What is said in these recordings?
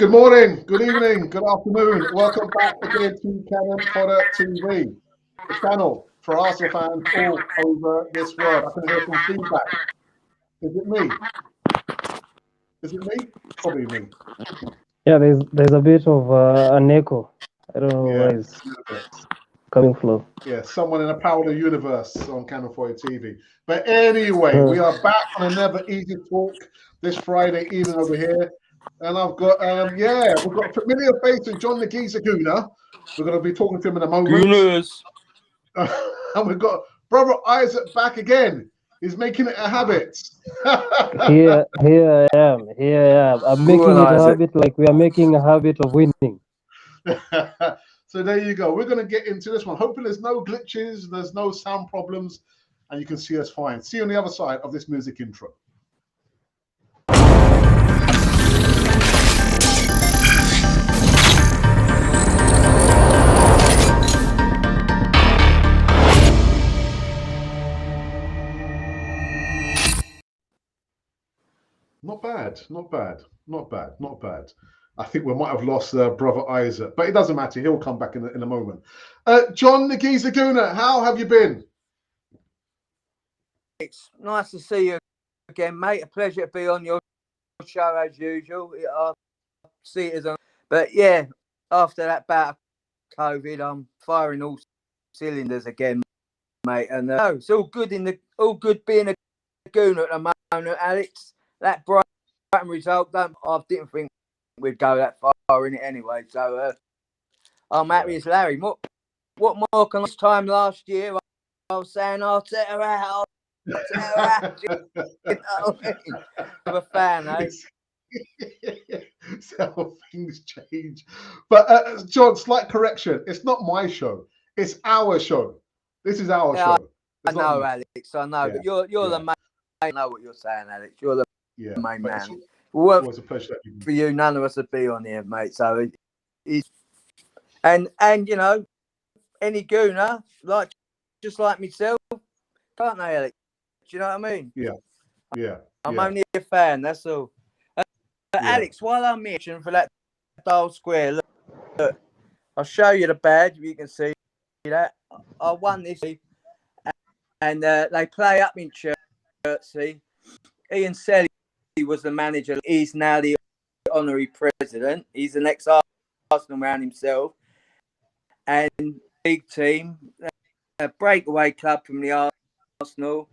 Good morning, good evening, good afternoon. Welcome back again to Cannon Fodder TV, the channel for Arsenal fans all over this world. I can hear some feedback. Is it me? Is it me? Probably me. Yeah, there's a bit of an echo. I don't know where it's coming from. Yeah, someone in a parallel universe on Cannon Fodder TV. But anyway, we are back on another Easy Talk this Friday evening over here. And I've got, we've got a familiar face in John Nketiah Guna. We're going to be talking to him in a moment. And we've got brother Isaac back again. He's making it a habit. Here I am. I'm making it a habit like we are making a habit of winning. So there you go. We're going to get into this one. Hoping there's no glitches, there's no sound problems, and you can see us fine. See you on the other side of this music intro. Not bad. I think we might have lost brother Isaac, but it doesn't matter. He'll come back in a moment. John Nketiah Guna, how have you been? It's nice to see you again, mate. A pleasure to be on your show as usual. I see it as on, but yeah, after that bout of COVID, I'm firing all cylinders again, mate. And it's all good being a Guna at the moment, Alex. That Brighton result, I didn't think we'd go that far in it anyway. So I'm happy as Larry. What more can last time last year? I was saying Arteta out. You know what I mean? I'm a fan, eh? So things change. But John, slight correction. It's not my show. It's our show. This is our show. I know, Alex. I know. Yeah. But you're the main. I know what you're saying, Alex. You're the main man. Well, it was a pleasure for you. None of us would be on here, mate. So and you know, any Guna, just like myself, can't they, Alex? Do you know what I mean? Yeah. I'm only a fan, that's all. But Alex, while I'm mentioning for that Dial Square, look, I'll show you the badge. You can see that. I won this, and they play up in Chertsey. Ian Selly was the manager. He's now the honorary president. He's an ex-Arsenal man himself. And big team, a breakaway club from the Arsenal.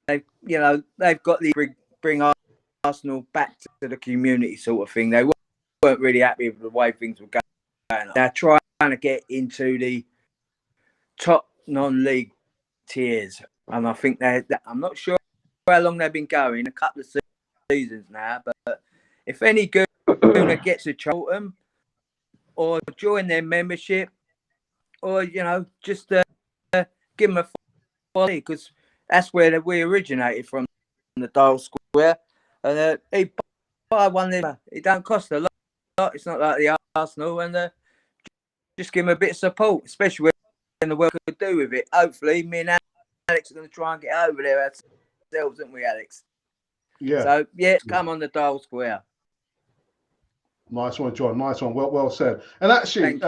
They've got the bring Arsenal back to the community sort of thing. They weren't really happy with the way things were going. They're trying to get into the top non-league tiers, and I think I'm not sure how long they've been going, a couple of seasons now. But if any Guna gets a Charlton or join their membership, or just give them a follow, because that's where we originated from, the Dial Square. And he buy one there. It don't cost a lot. It's not like the Arsenal. And just give him a bit of support, especially when the work could do with it. Hopefully, me and Alex are going to try and get over there ourselves, aren't we, Alex? Yeah. So, come on the Dial Square. Nice one, John. Nice one. Well said. And actually,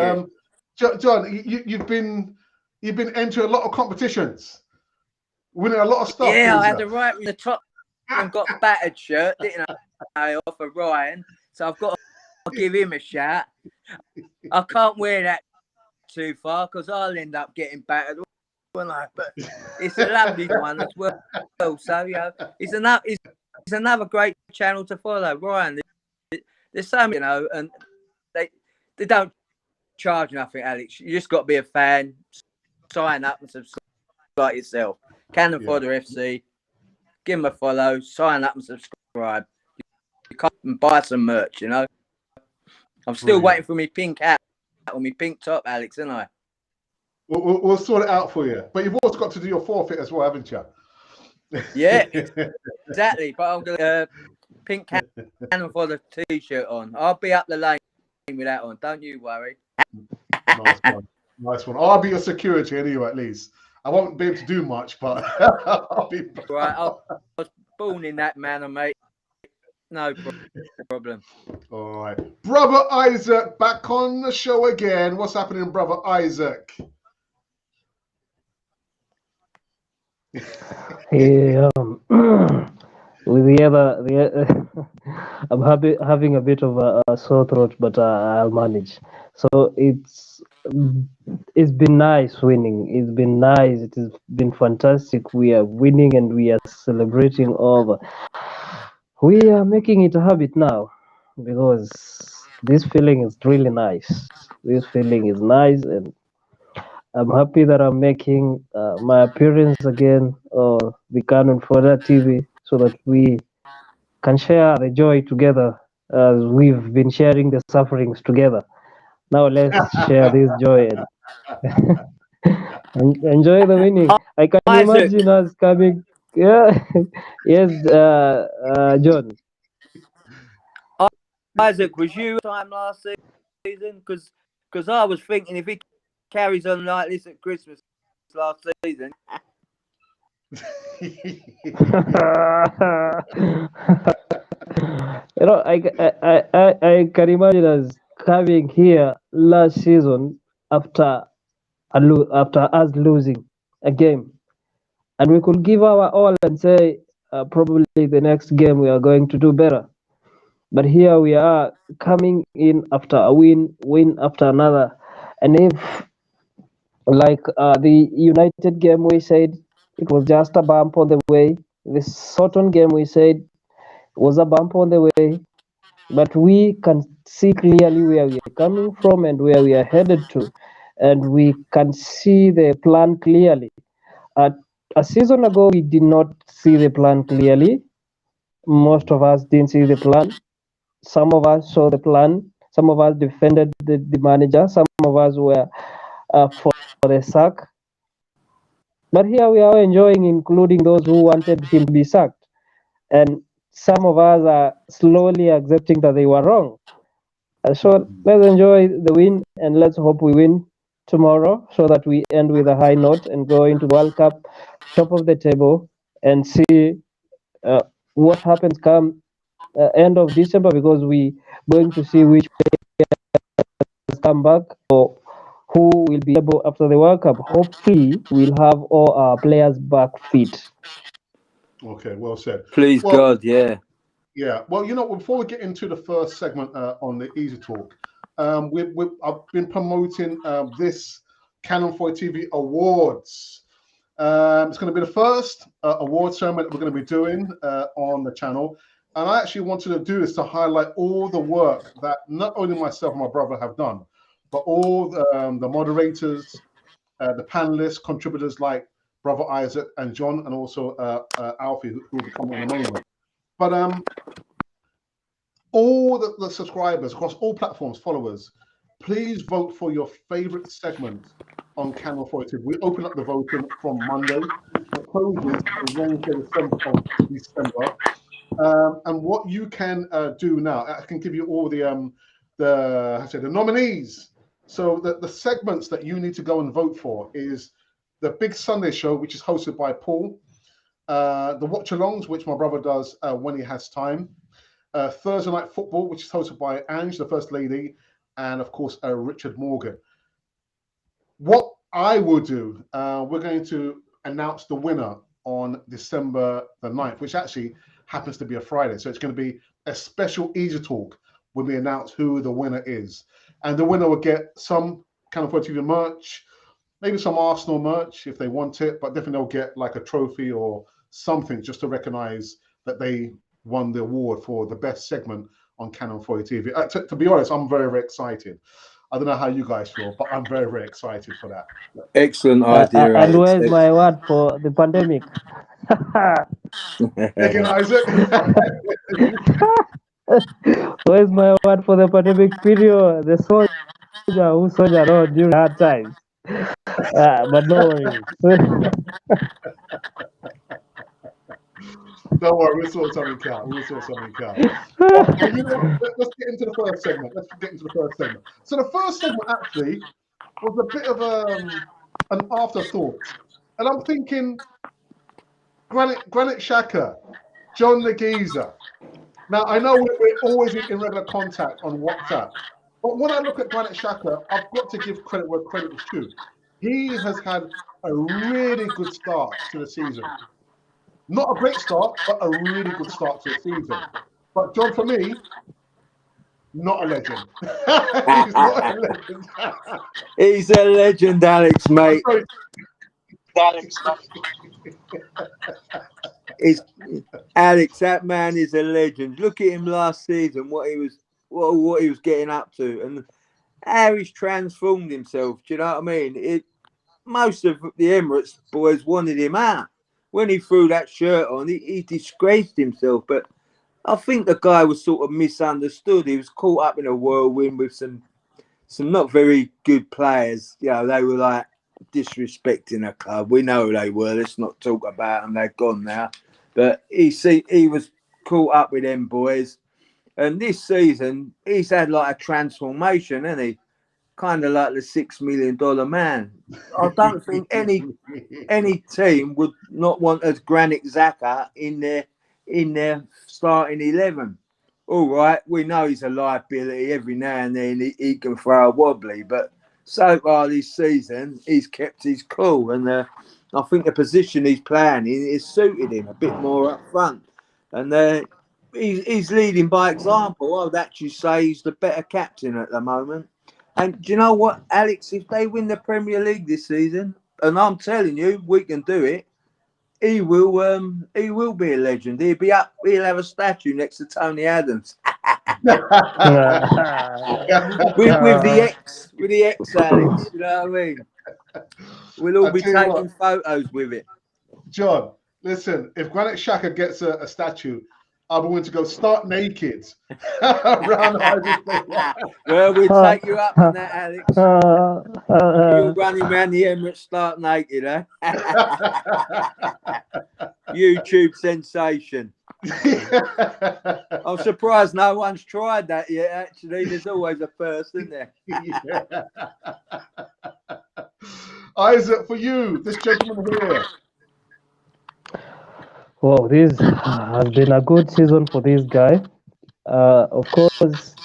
John, you've been entering a lot of competitions, winning a lot of stuff. Yeah, I had the right with the top and got battered shirt, didn't I? Off of Ryan, so I've got to give him a shout. I can't wear that too far because I'll end up getting battered, won't I? But it's a lovely one as well. So it's another great channel to follow, Ryan. There's some, and they don't charge nothing, Alex. You just got to be a fan, sign up and subscribe yourself. Cannon Fodder FC. Give them a follow, sign up and subscribe. You can buy some merch, I'm still waiting for me pink hat or me pink top, Alex, aren't I? We'll sort it out for you. But you've also got to do your forfeit as well, haven't you? Yeah, exactly. But I'm going to pink Cannon Fodder t-shirt on. I'll be up the lane with that on. Don't you worry. Nice one. I'll be your security anyway, at least. I won't be able to do much, but I'll be right. I was born in that manner, mate. No problem. All right. Brother Isaac, back on the show again. What's happening, Brother Isaac? Yeah, with I'm having a bit of a sore throat, but I'll manage. So it's been nice winning. It's been nice. It has been fantastic. We are winning and we are celebrating over. We are making it a habit now because this feeling is really nice. This feeling is nice, and I'm happy that I'm making my appearance again on the Canon Fodder TV so that we can share the joy together as we've been sharing the sufferings together. Now let's share this joy and enjoy the winning. I can Isaac, imagine us coming. Yeah, yes, John. Isaac, was you time last season? Because I was thinking if he carries on like this at Christmas last season. I can imagine us coming here last season after after us losing a game, and we could give our all and say probably the next game we are going to do better. But here we are coming in after a win after another, and if like the United game, we said it was just a bump on the way. The Soton game, we said was a bump on the way, but we can see clearly where we are coming from and where we are headed to, and we can see the plan clearly. A season ago, we did not see the plan clearly. Most of us didn't see the plan. Some of us saw the plan. Some of us defended the manager. Some of us were for the sack. But here we are enjoying, including those who wanted him to be sacked. And some of us are slowly accepting that they were wrong. So let's enjoy the win and let's hope we win tomorrow so that we end with a high note and go into the World Cup, top of the table, and see what happens come end of December, because we going to see which players come back or who will be able after the World Cup. Hopefully, we'll have all our players back fit. Okay, well said. Please Well, God, yeah. yeah. Well, before we get into the first segment on the Easy Talk, I've been promoting this Canon 4 TV Awards. It's going to be the first award ceremony that we're going to be doing on the channel. And I actually wanted to do this to highlight all the work that not only myself and my brother have done, but all the moderators, the panelists, contributors like Brother Isaac and John, and also Alfie, who will be coming in a moment. But all the subscribers across all platforms, followers, please vote for your favorite segment on Canon 42. We open up the voting from Monday. It closes on Wednesday, the 7th of December. And what you can do now, I can give you all the nominees. So the segments that you need to go and vote for is the Big Sunday Show, which is hosted by Paul, the Watch-Alongs, which my brother does when he has time, Thursday Night Football, which is hosted by Ange, the First Lady, and of course Richard Morgan. What I will do, we're going to announce the winner on December the 9th, which actually happens to be a Friday. So it's going to be a special Easy Talk when we announce who the winner is. And the winner will get some Canon 4 TV merch, maybe some Arsenal merch if they want it, but definitely they'll get like a trophy or something just to recognize that they won the award for the best segment on Canon 4 TV. To be honest, I'm very, very excited. I don't know how you guys feel, but I'm very, very excited for that. Excellent idea, And where's my award for the pandemic? Again, Isaac. Where's my award for the pandemic period? The soldier who soldiered on during hard times. But no worries. Don't worry, we'll sort something out. But let's get into the first segment. So the first segment actually was a bit of an afterthought. And I'm thinking Granit Xhaka, John the Geezer, Now, I know we're always in regular contact on WhatsApp, but when I look at Granit Xhaka, I've got to give credit where credit is due. He has had a really good start to the season. Not a great start, but a really good start to the season. But John, for me, not a legend. He's not a legend. He's a legend, Alex, mate. It's Alex. That man is a legend. Look at him last season. What he was getting up to, and how he's transformed himself. Do you know what I mean? Most of the Emirates boys wanted him out. When he threw that shirt on, he disgraced himself. But I think the guy was sort of misunderstood. He was caught up in a whirlwind with some not very good players. You know, they were like disrespecting the club. We know who they were. Let's not talk about them. They're gone now. But he was caught up with them boys. And this season, he's had like a transformation, hasn't he? Kind of like the $6 million man. I don't think any team would not want a Granit Xhaka in their starting 11. All right, we know he's a liability. Every now and then he can throw a wobbly, but so far this season he's kept his cool, and I think the position he's playing in is suited him a bit more up front, and he's leading by example. I would actually say he's the better captain at the moment. And do you know what, Alex? If they win the Premier League this season, and I'm telling you, we can do it, he will be a legend. He'll have a statue next to Tony Adams. with the X, Alex. You know what I mean? We'll all be taking photos with it. John, listen, if Granit Xhaka gets a statue, I'm going to go start naked around Well, we'll take you up on that, Alex. You're running around the Emirates start naked, eh? YouTube sensation. I'm surprised no one's tried that yet, actually. There's always a first, isn't there? Yeah. Isaac, for you, this gentleman here. Wow, this has been a good season for this guy. Of course,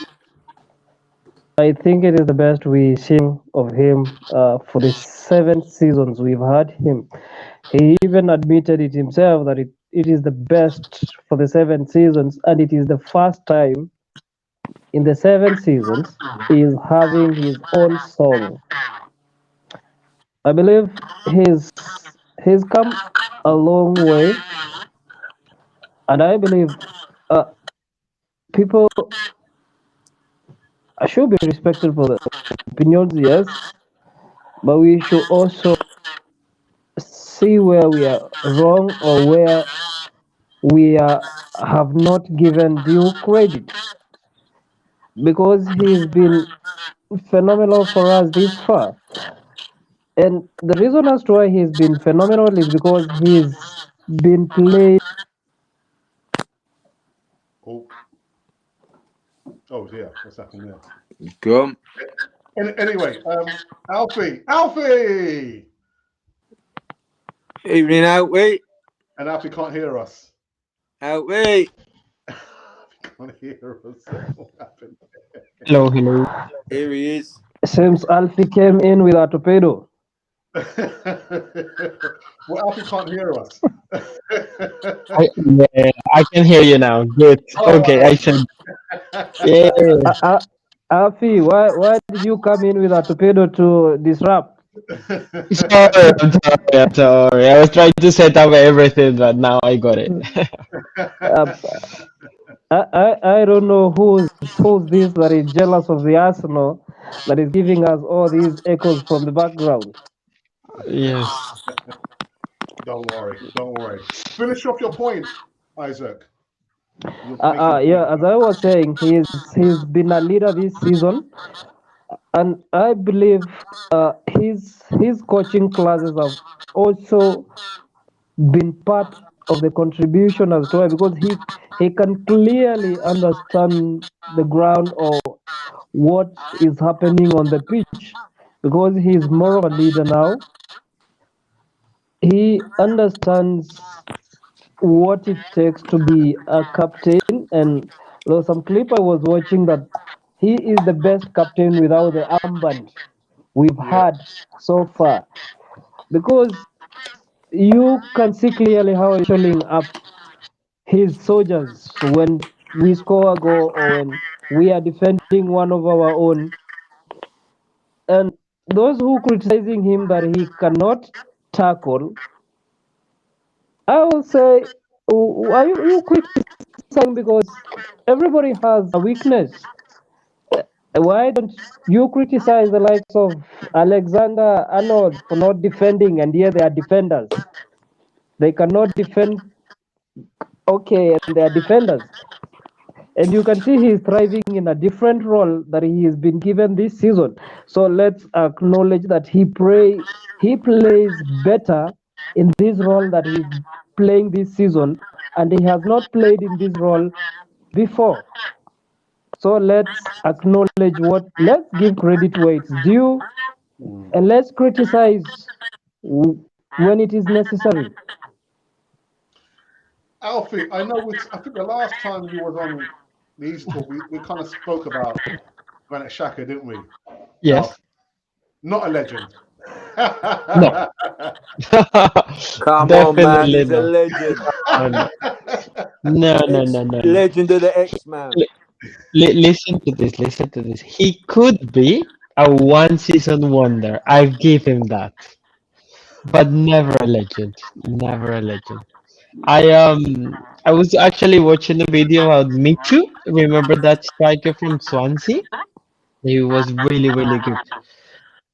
I think it is the best we've seen of him for the 7 seasons we've had him. He even admitted it himself that it is the best for the 7 seasons, and it is the first time in the 7 seasons he is having his own song. I believe he's come a long way, and I believe people should be respected for their opinions, yes, but we should also see where we are wrong or where we have not given due credit, because he's been phenomenal for us this far. And the reason as to why he's been phenomenal is because he's been playing. Oh yeah, what's happened there? Go on. Anyway, Alfie! Evening, Alfie. And Alfie can't hear us. Alfie. Can't hear us. What happened? Hello. Here he is. Seems Alfie came in with a torpedo. Well, Alfie can't hear us. I can hear you now. Good. Okay, I should. Yeah. Alfie, why did you come in with a torpedo to disrupt? I'm sorry. I was trying to set up everything, but now I got it. I don't know who's this that is jealous of the Arsenal that is giving us all these echoes from the background. Yes. Don't worry. Finish off your point, Isaac. Yeah, as I was saying, he's been a leader this season, and I believe his coaching classes have also been part of the contribution as well, because he can clearly understand the ground or what is happening on the pitch, because he's more of a leader now. He understands what it takes to be a captain. And there was some clip I was watching that he is the best captain without the armband we've Yeah. had so far, because you can see clearly how he's showing up his soldiers when we score a goal or when we are defending one of our own. And those who criticizing him that he cannot tackle, I will say, are you criticizing because everybody has a weakness? Why don't you criticize the likes of Alexander Arnold for not defending, and here they are defenders? They cannot defend, okay, and they are defenders. And you can see he's thriving in a different role that he has been given this season. So let's acknowledge that he plays better in this role that he's playing this season, and he has not played in this role before. So let's acknowledge let's give credit where it's due, and let's criticize when it is necessary. Alfie, I know. I think the last time you was on the Easy Talk, we kind of spoke about Granit Xhaka, didn't we? Yes. Alf, not a legend. No. Come on, man. Definitely He's a no. legend. No, no, no, Ex no, no, no. legend of the X-Man. Listen to this. Listen to this. He could be a one-season wonder. I give him that, but never a legend. Never a legend. I was actually watching a video about Michu. Remember that striker from Swansea? He was really, really good.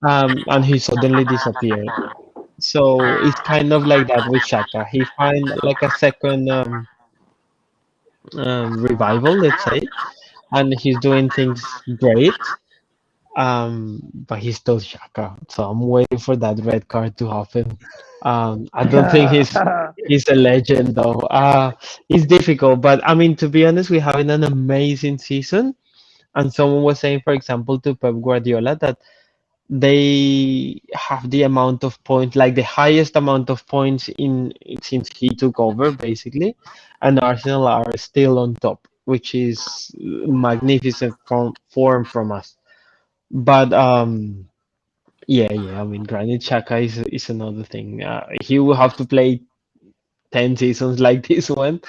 And he suddenly disappeared. So it's kind of like that with Shaka. He find like a second revival, let's say, and he's doing things great. But he's still Shaka, so I'm waiting for that red card to happen. I don't think he's a legend though. It's difficult, but I mean, to be honest, we're having an amazing season. And someone was saying, for example, to Pep Guardiola that they have the amount of points, like the highest amount of points in since he took over, basically, and Arsenal are still on top, which is magnificent form from us. But yeah, yeah, I mean, Granit Xhaka is another thing. He will have to play 10 seasons like this one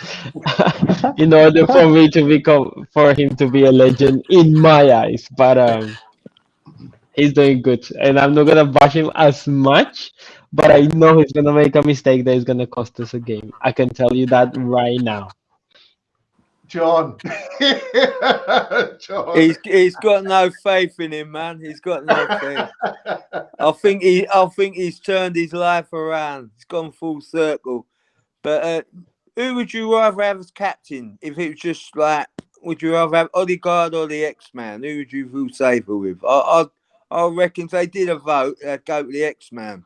in order for me to become for him to be a legend in my eyes. But he's doing good, and I'm not gonna bash him as much, but I know he's gonna make a mistake that is gonna cost us a game. I can tell you that right now. John. John. He's got no faith in him, man. He's got no faith. I think he's turned his life around. He's gone full circle. But who would you rather have as captain? If it was just like, would you rather have Odegaard or the X-Man? Who would you feel safer with? I reckon if they did a vote, they'd go with the X-Man.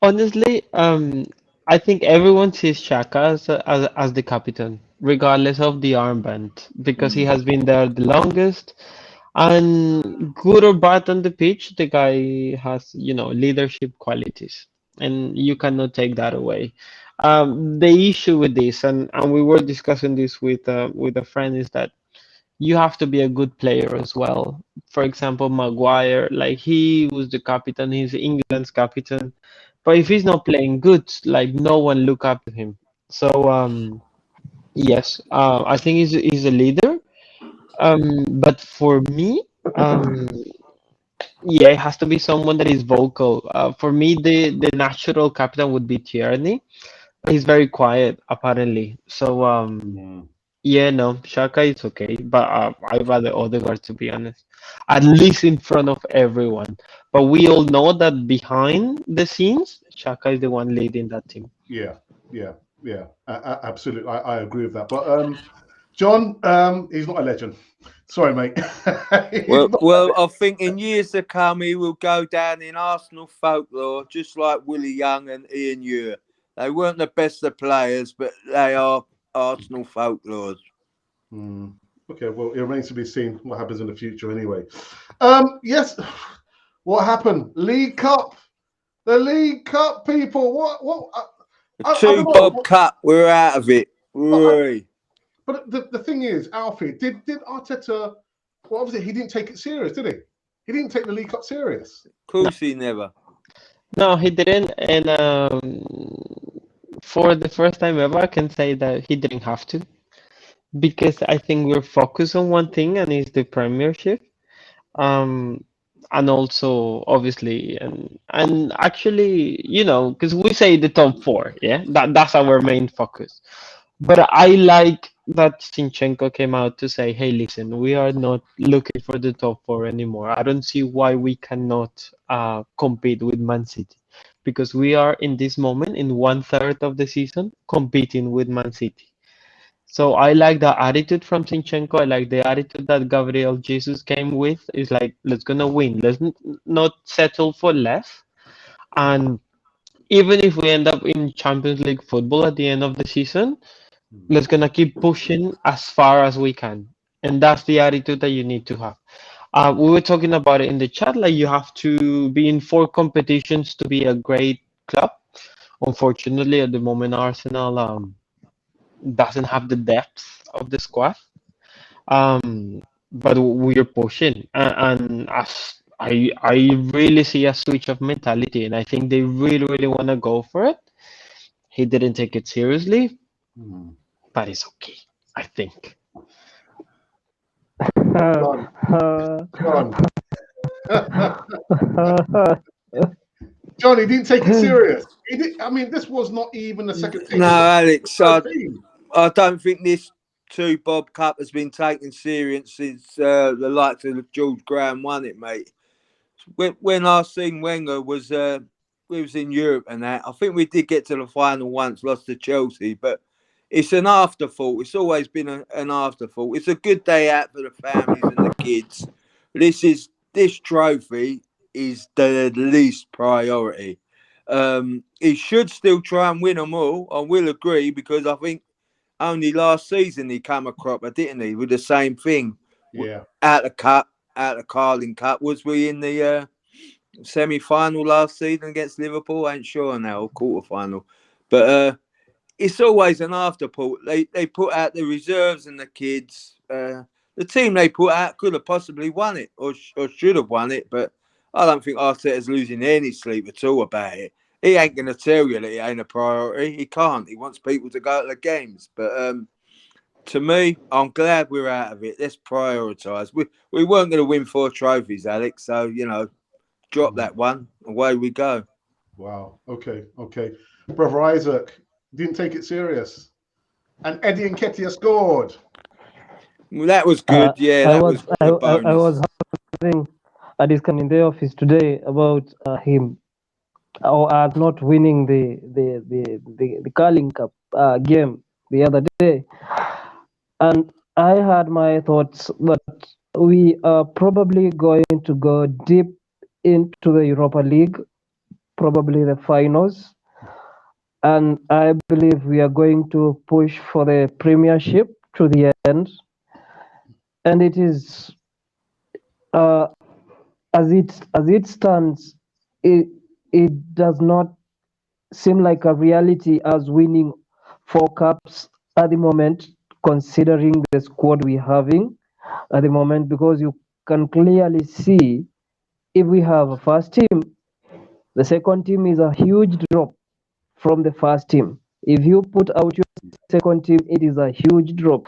Honestly, I think everyone sees Shaka as the captain, regardless of the armband, because he has been there the longest. And good or bad on the pitch, the guy has, leadership qualities, and you cannot take that away. The issue with this, and we were discussing this with a friend, is that you have to be a good player as well. For example, Maguire, like he was the captain, he's England's captain, but if he's not playing good, like no one look up to him. So yes, I think he's a leader. But for me, yeah, it has to be someone that is vocal. For me, the natural captain would be Tierney. He's very quiet, apparently. So yeah, no, Shaka is okay, but I'd rather Odegaard, to be honest. At least in front of everyone. But we all know that behind the scenes, Shaka is the one leading that team. Yeah, yeah, yeah. Absolutely, I agree with that. But John, he's not a legend. Sorry, mate. Well, I think in years to come, he will go down in Arsenal folklore, just like Willie Young and Ian Ure. They weren't the best of players, but they are Arsenal folklores. Okay, well, it remains to be seen what happens in the future anyway. Yes, what happened? League Cup. The League Cup, people. What I Two don't Bob know. Cup, we're out of it. Oi. But the thing is, Alfie, did Arteta? Well, obviously he didn't take it serious, did he? He didn't take the League Cup serious. Of course he never. No, he didn't. And for the first time ever, I can say that he didn't have to because I think we're focused on one thing, and it's the Premiership. Um, and also obviously, and actually, because we say the top four, yeah, that's our main focus. But I like that Zinchenko came out to say, hey, listen, we are not looking for the top four anymore. I don't see why we cannot compete with Man City because we are in this moment in 1/3 of the season competing with Man City. So I like the attitude from Zinchenko. I like the attitude that Gabriel Jesus came with. It's like, let's gonna win. Let's not settle for less. And even if we end up in Champions League football at the end of the season, let's gonna keep pushing as far as we can. And that's the attitude that you need to have. We were talking about it in the chat, like you have to be in 4 competitions to be a great club. Unfortunately, at the moment, Arsenal doesn't have the depth of the squad. But we're pushing, and as I really see a switch of mentality, and I think they really want to go for it. He didn't take it seriously, but it's okay, I think. John. John, he didn't take it serious. He did. I mean, this was not even the second team. No, Alex, First team. I don't think this two Bob Cup has been taken serious since the likes of George Graham won it, mate. When I seen Wenger was we was in Europe and that, I think we did get to the final once, lost to Chelsea, but it's an afterthought. It's always been an afterthought. It's a good day out for the families and the kids. This trophy is the least priority. He should still try and win them all. I will agree because I think only last season he came a cropper, didn't he? With the same thing. Yeah. Out the Carling Cup. Was we in the semi-final last season against Liverpool? I ain't sure now, quarter-final. But it's always an afterthought. They put out the reserves and the kids. The team they put out could have possibly won it or should have won it, but I don't think Arteta's losing any sleep at all about it. He ain't going to tell you that it ain't a priority. He can't. He wants people to go to the games. But to me, I'm glad we're out of it. Let's prioritise. We weren't going to win 4 trophies, Alex. So, drop that one. Away we go. Wow. Okay. Brother Isaac didn't take it serious. And Eddie Nketiah scored. Well, that was good. That was a bonus. I was having a discussion in the office today about him or us not winning the Carling Cup game the other day, and I had my thoughts that we are probably going to go deep into the Europa League, probably the finals, and I believe we are going to push for the Premiership to the end. And it is as it stands, it does not seem like a reality as winning 4 cups at the moment, considering the squad we're having at the moment, because you can clearly see if we have a first team, the second team is a huge drop from the first team. If you put out your second team, it is a huge drop.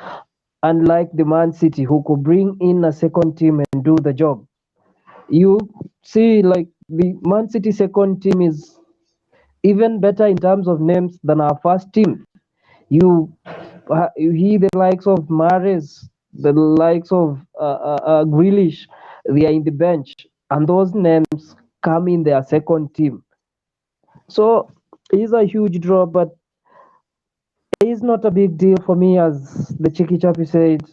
Unlike the Man City, who could bring in a second team and do the job. You see, like the Man City second team is even better in terms of names than our first team. You hear the likes of Mahrez, the likes of Grealish, they are in the bench, and those names come in their second team. So it's a huge draw, but it's not a big deal for me, as the Cheeky Chappy said,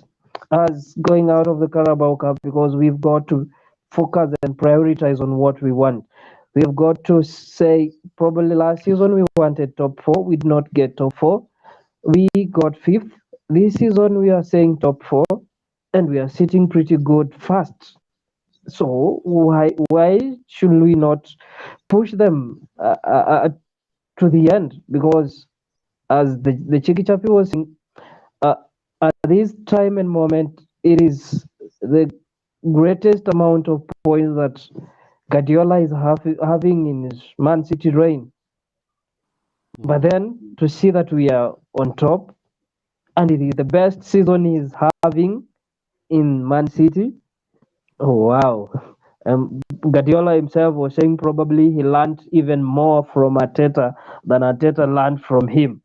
as going out of the Carabao Cup, because we've got to focus and prioritize on what we want. We've got to say, probably last season we wanted top 4, we did not get top 4. We got 5th. This season we are saying top 4, and we are sitting pretty good first. So why should we not push them to the end? Because as the Chiki Chapi was saying, at this time and moment, it is the greatest amount of points that Guardiola is having in his Man City reign. But then to see that we are on top, and it is the best season he's having in Man City. Oh wow! Guardiola himself was saying probably he learned even more from Arteta than Arteta learned from him.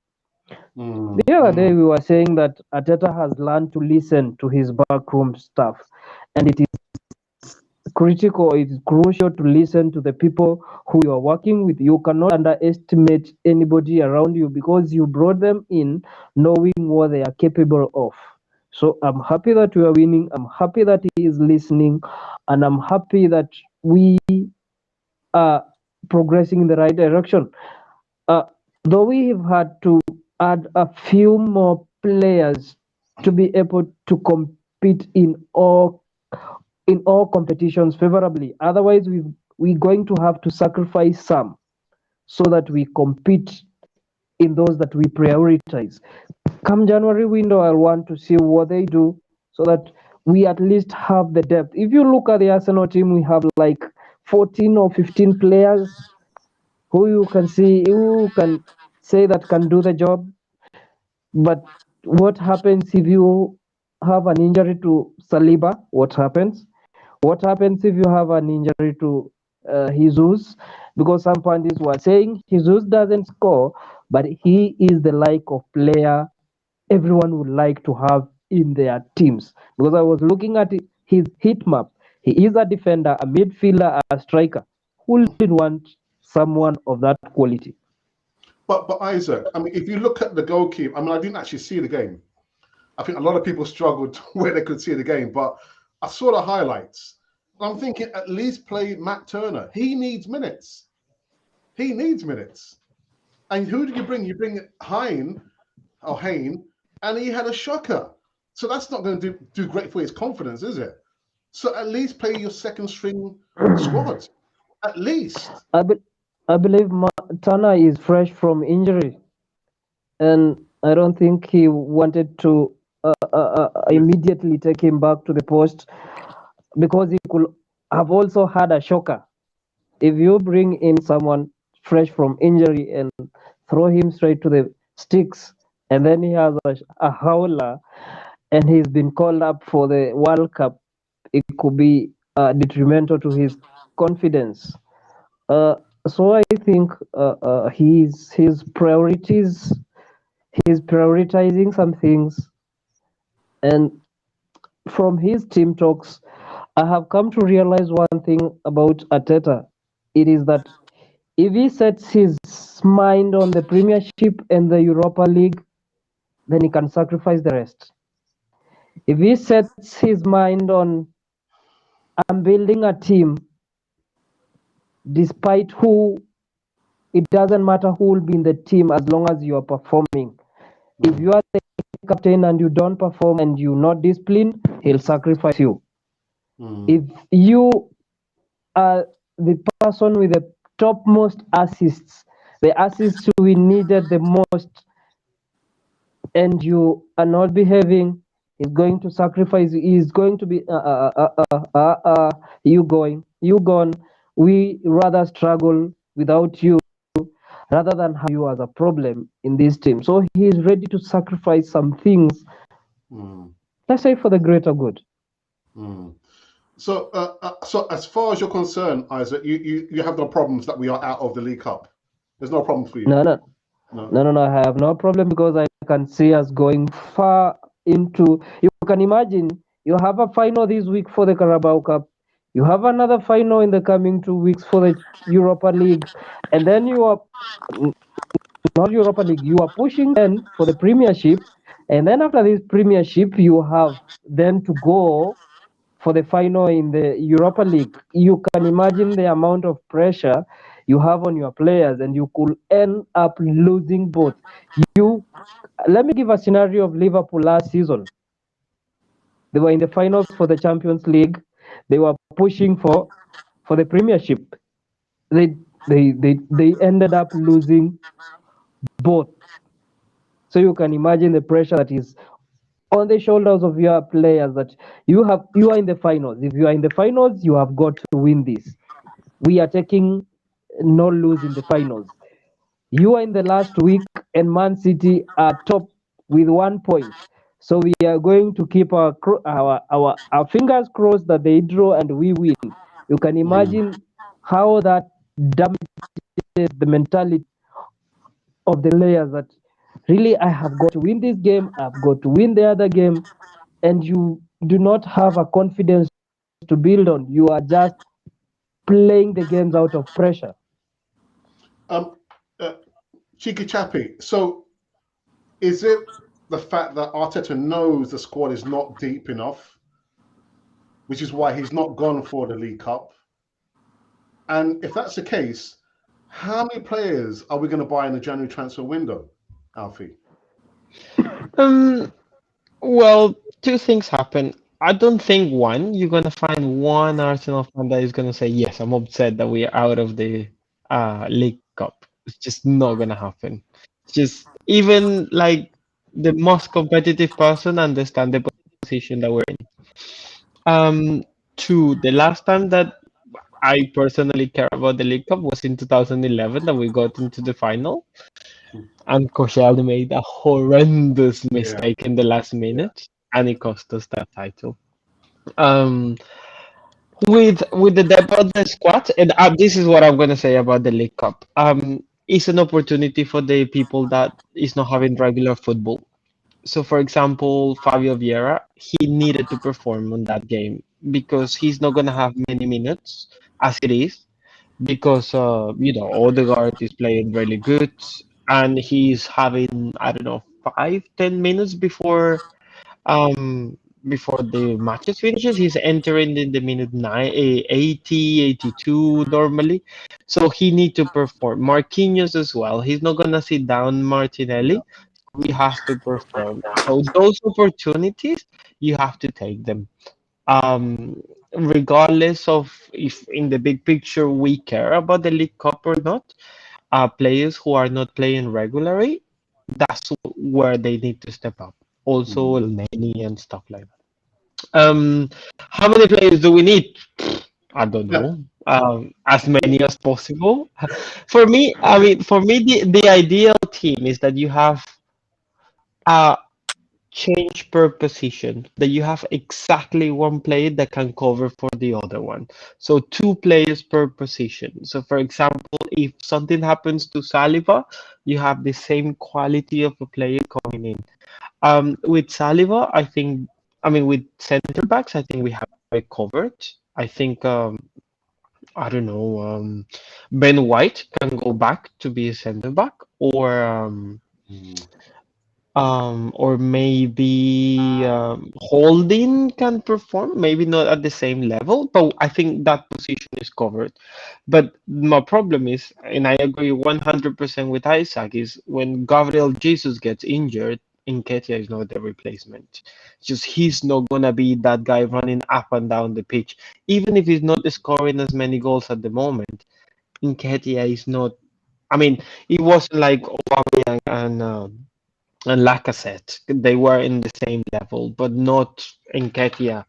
The other day we were saying that Arteta has learned to listen to his backroom staff, and it is critical, it is crucial to listen to the people who you are working with. You cannot underestimate anybody around you because you brought them in knowing what they are capable of. So I'm happy that we are winning. I'm happy that he is listening, and I'm happy that we are progressing in the right direction. Though we have had to add a few more players to be able to compete in all competitions favorably. Otherwise, we're going to have to sacrifice some so that we compete in those that we prioritize. Come January window, I want to see what they do so that we at least have the depth. If you look at the Arsenal team, we have like 14 or 15 players who you can see, who can say that can do the job. But what happens if you have an injury to Saliba? What happens? What happens if you have an injury to Jesus? Because some pundits were saying Jesus doesn't score, but he is the like of player everyone would like to have in their teams. Because I was looking at his heat map. He is a defender, a midfielder, a striker. Who didn't want someone of that quality? But Isaac, I mean, if you look at the goalkeeper, I mean, I didn't actually see the game. I think a lot of people struggled where they could see the game, but I saw the highlights. I'm thinking at least play Matt Turner. He needs minutes. He needs minutes. And who do you bring? You bring Hein, and he had a shocker. So that's not going to do great for his confidence, is it? So at least play your second string squad. At least. I believe Turner is fresh from injury, and I don't think he wanted to immediately take him back to the post because he could have also had a shocker. If you bring in someone fresh from injury and throw him straight to the sticks, and then he has a howler, and he's been called up for the World Cup, it could be detrimental to his confidence. So I think his priorities, he's prioritizing some things, and from his team talks, I have come to realize one thing about Arteta. It is that if he sets his mind on the Premiership and the Europa League, then he can sacrifice the rest. If he sets his mind on I'm building a team, despite who, it doesn't matter who will be in the team as long as you are performing. If you are the captain and you don't perform and you're not disciplined, he'll sacrifice you. If you are the person with the topmost assists, the assists we needed the most, and you are not behaving, he's going to sacrifice you. He's going to be you gone. We rather struggle without you rather than have you as a problem in this team. So he is ready to sacrifice some things, let's say, for the greater good. So as far as you're concerned, Isaac, you have no problems that we are out of the League Cup. There's no problem for you. No. I have no problem because I can see us going far into. You can imagine you have a final this week for the Carabao Cup. You have another final in the coming 2 weeks for the Europa League, and then you are not Europa League. You are pushing then for the Premiership, and then after this Premiership, you have then to go for the final in the Europa League. You can imagine the amount of pressure you have on your players, and you could end up losing both. Let me give a scenario of Liverpool last season. They were in the finals for the Champions League. They were pushing for the Premiership. They ended up losing both. So you can imagine the pressure that is on the shoulders of your players, that you are in the finals. If you are in the finals, you have got to win this. We are taking no lose in the finals. You are in the last week, and Man City are top with 1 point. So we are going to keep our fingers crossed that they draw and we win. You can imagine how that damages the mentality of the players, that really I have got to win this game, I've got to win the other game, and you do not have a confidence to build on. You are just playing the games out of pressure. Um, uh, Cheeky Chappy. So, is it the fact that Arteta knows the squad is not deep enough, which is why he's not gone for the League Cup? And if that's the case, how many players are we going to buy in the January transfer window, Alfie? Um, well, two things happen. I don't think you're gonna find one Arsenal fan that is gonna say, yes, I'm upset that we are out of the League Cup. It's just not gonna happen. Just even like the most competitive person understand the position that we're in. Um, Two, the last time that I personally care about the League Cup was in 2011 that we got into the final, and Koscielny made a horrendous Yeah, mistake in the last yeah. minute, and it cost us that title. Um, with the depth of the squad, and this is what I'm gonna say about the League Cup. It's an opportunity for the people that is not having regular football. So, for example, Fabio Vieira, he needed to perform on that game because he's not gonna have many minutes as it is, because Odegaard is playing really good, and he's having, I don't know, 5-10 minutes before the matches finishes. He's entering in the minute 80, 82 normally, so he need to perform. Marquinhos as well, he's not gonna sit down. Yeah. Martinelli, he has to perform. So those opportunities, you have to take them, regardless of if in the big picture we care about the League Cup or not. Players who are not playing regularly, that's where they need to step up. Also, Lenny and stuff like that. How many players do we need? I don't Yeah. know. As many as possible. For me, I mean, for me, the ideal team is that you have a change per position, that you have exactly one player that can cover for the other one. So 2 players per position. So for example, if something happens to Saliba, you have the same quality of a player coming in. With Saliba, I mean, with center backs, I think we have it covered. I think, I don't know, Ben White can go back to be a center back, or maybe Holding can perform, maybe not at the same level, but I think that position is covered. But my problem is, and I agree 100% with Isaac, is when Gabriel Jesus gets injured, Nketiah is not the replacement. Just he's not gonna be that guy running up and down the pitch. Even if he's not scoring as many goals at the moment, Nketiah is not. I mean, it wasn't like Aubameyang and Lacazette. They were in the same level, but not Nketiah,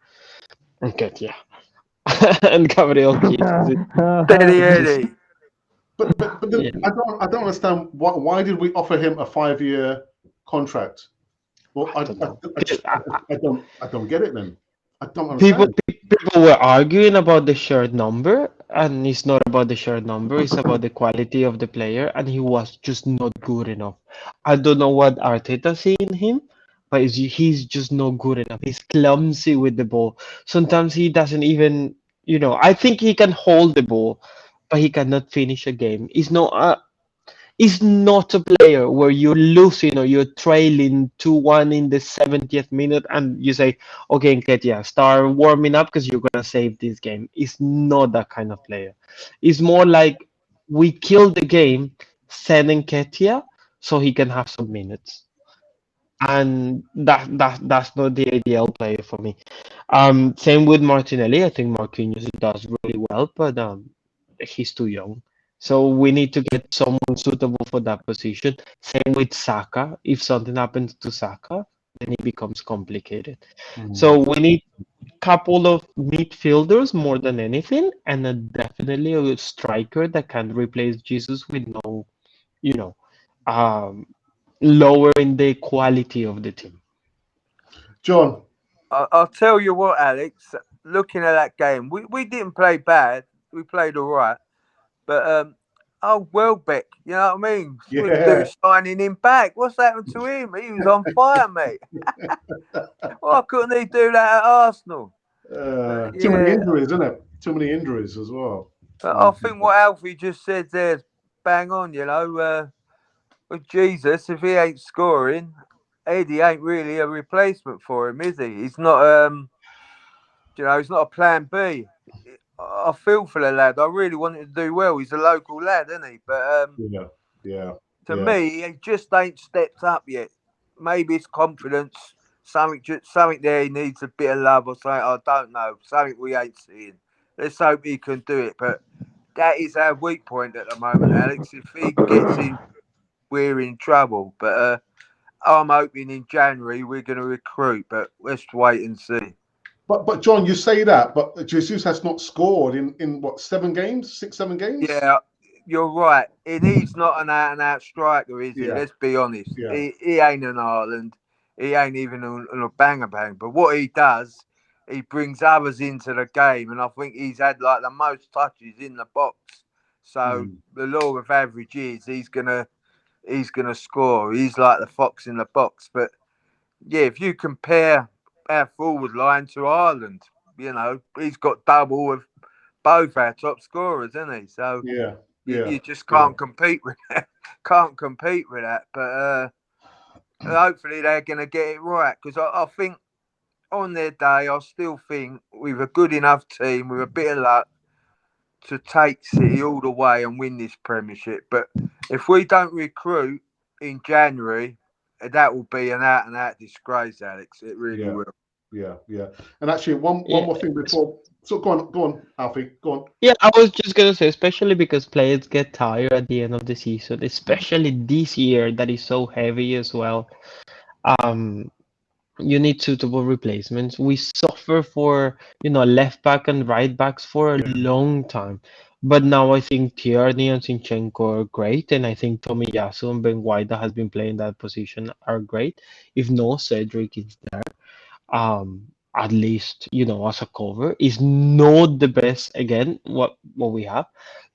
and Gabriel Jesus. Steady Just Eddie. But then yeah, I don't understand why did we offer him a 5-year contract? Well, I don't know. I don't get it then. I don't People understand. people were arguing about the shirt number, and it's not about the shirt number, it's about the quality of the player, and he was just not good enough. I don't know what Arteta see in him, but he's just not good enough. He's clumsy with the ball. Sometimes he doesn't even, I think he can hold the ball, but he cannot finish a game. He's not a player where you're losing or you're trailing 2-1 in the 70th minute and you say, okay, Nketiah, start warming up because you're going to save this game. It's not that kind of player. It's more like we kill the game, send Nketiah so he can have some minutes. And that's not the ideal player for me. Same with Martinelli. I think Marquinhos does really well, but he's too young. So we need to get someone suitable for that position. Same with Saka. If something happens to Saka, then it becomes complicated. So we need couple of midfielders more than anything, and definitely a striker that can replace Jesus with no, you know, um, lowering the quality of the team. John. I'll tell you what, Alex. Looking at that game, we didn't play bad. We played all right, but Welbeck, you know what I mean? Wouldn't do Yeah. signing him back. What's happened to him? He was on fire, mate. Why couldn't he do that at Arsenal? Too many Yeah, injuries, isn't it? Too many injuries as well. but I think what Alfie just said there is bang on. You know, with Jesus, if he ain't scoring, Eddie ain't really a replacement for him, is he? He's not. He's not a plan B. I feel for the lad. I really want him to do well. He's a local lad, isn't he? But Yeah. to me, he just ain't stepped up yet. Maybe it's confidence. Something there. He needs a bit of love or something. I don't know. Something we ain't seeing. Let's hope he can do it. But that is our weak point at the moment, Alex. If he gets in, we're in trouble. But I'm hoping in January we're going to recruit. But let's wait and see. But John, you say that, but Jesus has not scored in what, 7 games, 7 games? Yeah, you're right. And he's not an out-and-out striker, is he? Yeah. Let's be honest. Yeah. He ain't an Ireland. He ain't even a bang-a-bang. But what he does, he brings others into the game. And I think he's had like the most touches in the box. So the law of average is he's gonna score. He's like the fox in the box. But yeah, if you compare our forward line to Ireland, you know, he's got double of both our top scorers, isn't he? So you just can't compete with that. Can't compete with that. But hopefully they're going to get it right, because I think on their day, I still think with a good enough team, with a bit of luck, to take City all the way and win this Premiership. But if we don't recruit in January, that will be an out-and-out disgrace, Alex. It really will. Yeah. And actually, one more thing before. So go on, Alfie. Go on. Yeah, I was just gonna say, especially because players get tired at the end of the season, especially this year that is so heavy as well. Um, you need suitable replacements. We suffer for, left back and right backs for a long time. But now I think Tierney and Zinchenko are great, and I think Tomiyasu and Ben White that has been playing that position are great. If no Cedric is there, at least, as a cover, is not the best again, what we have,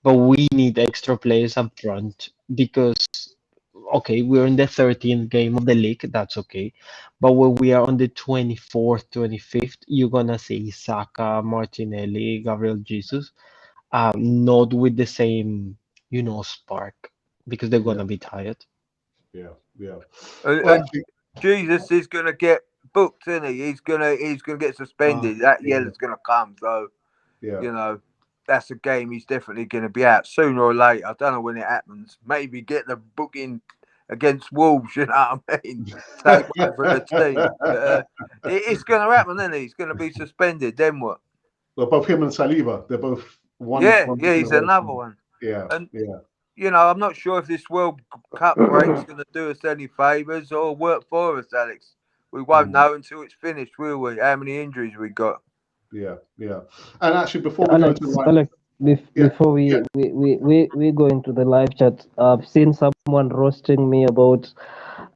but we need extra players up front because okay, we're in the 13th game of the league, that's okay. But when we are on the 24th, 25th, you're gonna see Saka, Martinelli, Gabriel Jesus, not with the same, spark because they're gonna be tired. Yeah. Well, And actually, Jesus is going to get booked, isn't he? He's gonna get suspended. That yellow's going to come. So that's a game he's definitely going to be out sooner or later. I don't know when it happens. Maybe get the booking against Wolves. You know what I mean? Take one for the team. But, it's going to happen, isn't he? He's going to be suspended. Then what? Well, both him and Saliba, they're both one. Yeah, he's another one. Yeah. I'm not sure if this World Cup break's going to do us any favours or work for us, Alex. We won't know until it's finished, will we? How many injuries we got? Yeah. And actually, before we go into the Alex, before we go into the live chat, I've seen someone roasting me about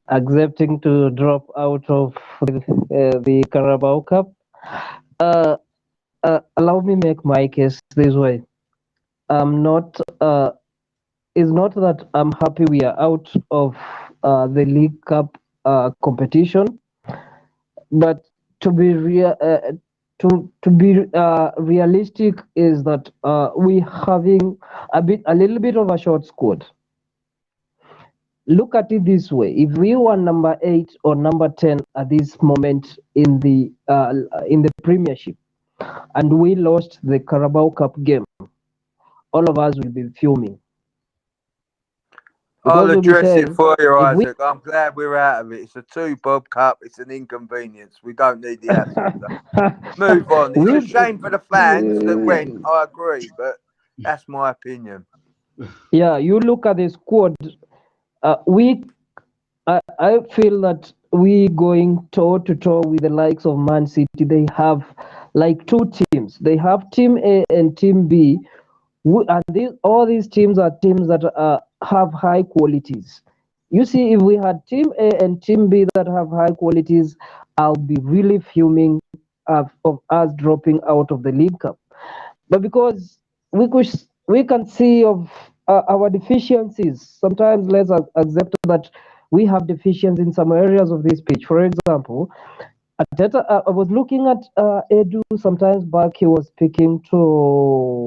accepting to drop out of the Carabao Cup. Allow me make my case this way. I'm not. It's not that I'm happy we are out of the League Cup competition, but to be realistic is that we having a little bit of a short squad. Look at it this way: if we were number 8 or number 10 at this moment in the Premiership, and we lost the Carabao Cup game, all of us will be fuming. I'll address it for you, Isaac. I'm glad we're out of it. It's a 2-bob cup. It's an inconvenience. We don't need the hassle. Move on. It's a shame for the fans that went. I agree, but that's my opinion. Yeah, you look at the squad. I feel that we going toe to toe with the likes of Man City. They have like two teams. They have Team A and Team B. And all these teams are teams that have high qualities. You see, if we had Team A and Team B that have high qualities, I'll be really fuming of us dropping out of the League Cup. But because we can see of our deficiencies, sometimes let's accept that we have deficiencies in some areas of this pitch. For example, Arteta, I was looking at Edu sometimes back. He was speaking to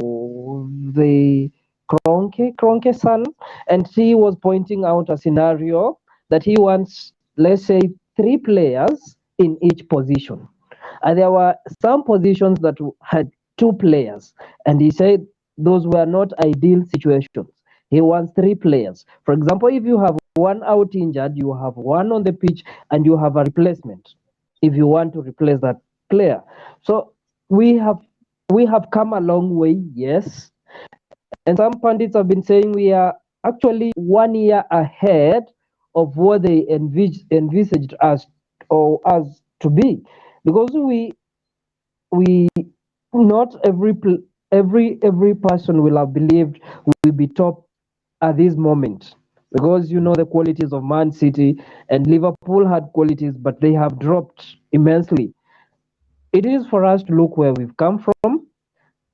the Kronke son, and he was pointing out a scenario that he wants, let's say, three players in each position. And there were some positions that had two players, and he said those were not ideal situations. He wants three players. For example, if you have one out injured, you have one on the pitch, and you have a replacement if you want to replace that player. So we have we have come a long way, yes. And some pundits have been saying we are actually 1 year ahead of what they envisaged us or us to be, because we not every person will have believed will be top at this moment, because you know the qualities of Man City and Liverpool had qualities, but they have dropped immensely. It is for us to look where we've come from.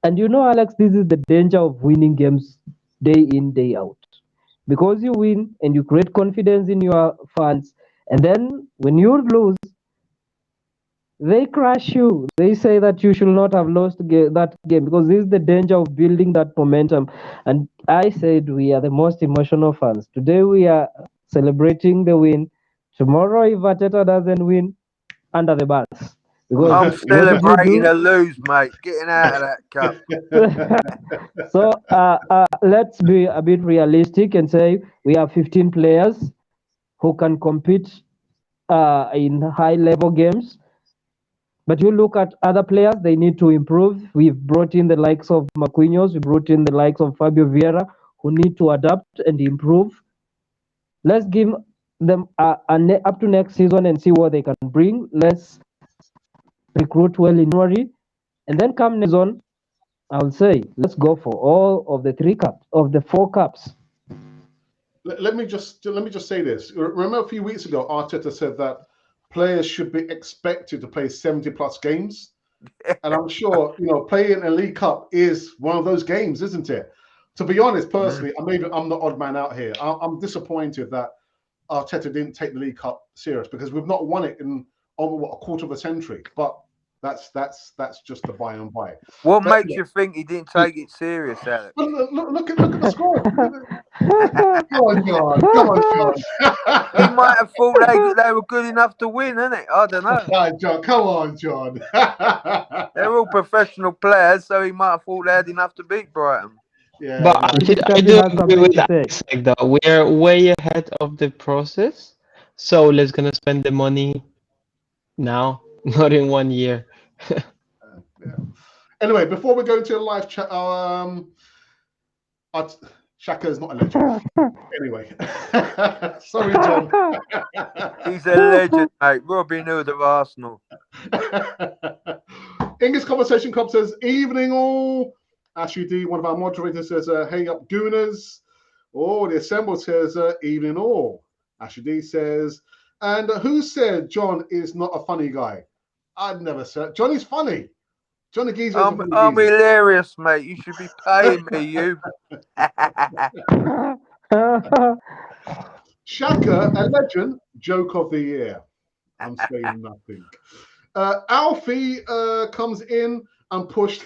And you know, Alex, this is the danger of winning games day in, day out. Because you win and you create confidence in your fans. And then when you lose, they crush you. They say that you should not have lost that game, because this is the danger of building that momentum. And I said we are the most emotional fans. Today we are celebrating the win. Tomorrow, if Arteta doesn't win, under the bus. Because I'm what did you celebrating do? a lose, mate. Getting out of that cup. So let's be a bit realistic and say we have 15 players who can compete in high level games. But you look at other players, they need to improve. We've brought in the likes of Marquinhos, we brought in the likes of Fabio Vieira, who need to adapt and improve. Let's give them up to next season and see what they can bring. Let's recruit well in January. And then come next season, I'll say, let's go for all of the three cups, of the four cups. Let me just say this. Remember a few weeks ago, Arteta said that players should be expected to play 70 plus games, and I'm sure playing a League Cup is one of those games, isn't it? To be honest, personally, I'm the odd man out here. I'm disappointed that Arteta didn't take the League Cup serious, because we've not won it in over a quarter of a century. But that's just the by and by. What But makes you think he didn't take it serious, Alex? look at the score. Come on, John. Come on, He John. might have thought they were good enough to win, innit? I don't know. John, come on, John. They're all professional players, so he might have thought they had enough to beat Brighton. Yeah, But no. I Kabi do has agree something with to say. Alex. Like that, we're way ahead of the process. So let's gonna spend the money now, not in 1 year. Yeah. Anyway, before we go into the live chat, Shaka is not a legend. Anyway, sorry, John. He's a legend, mate. Robin Hood of Arsenal. English Conversation Club says, evening all. Ashley D, one of our moderators, says, hey up, Gooners. Oh, the Assemble says, evening all. Ashley D says, and who said John is not a funny guy? I've never said. Johnny's funny. Johnny Geezer is a funny I'm geezer. hilarious, mate. You should be paying me, you. Shaka, a legend, joke of the year. I'm saying nothing. Alfie comes in and pushed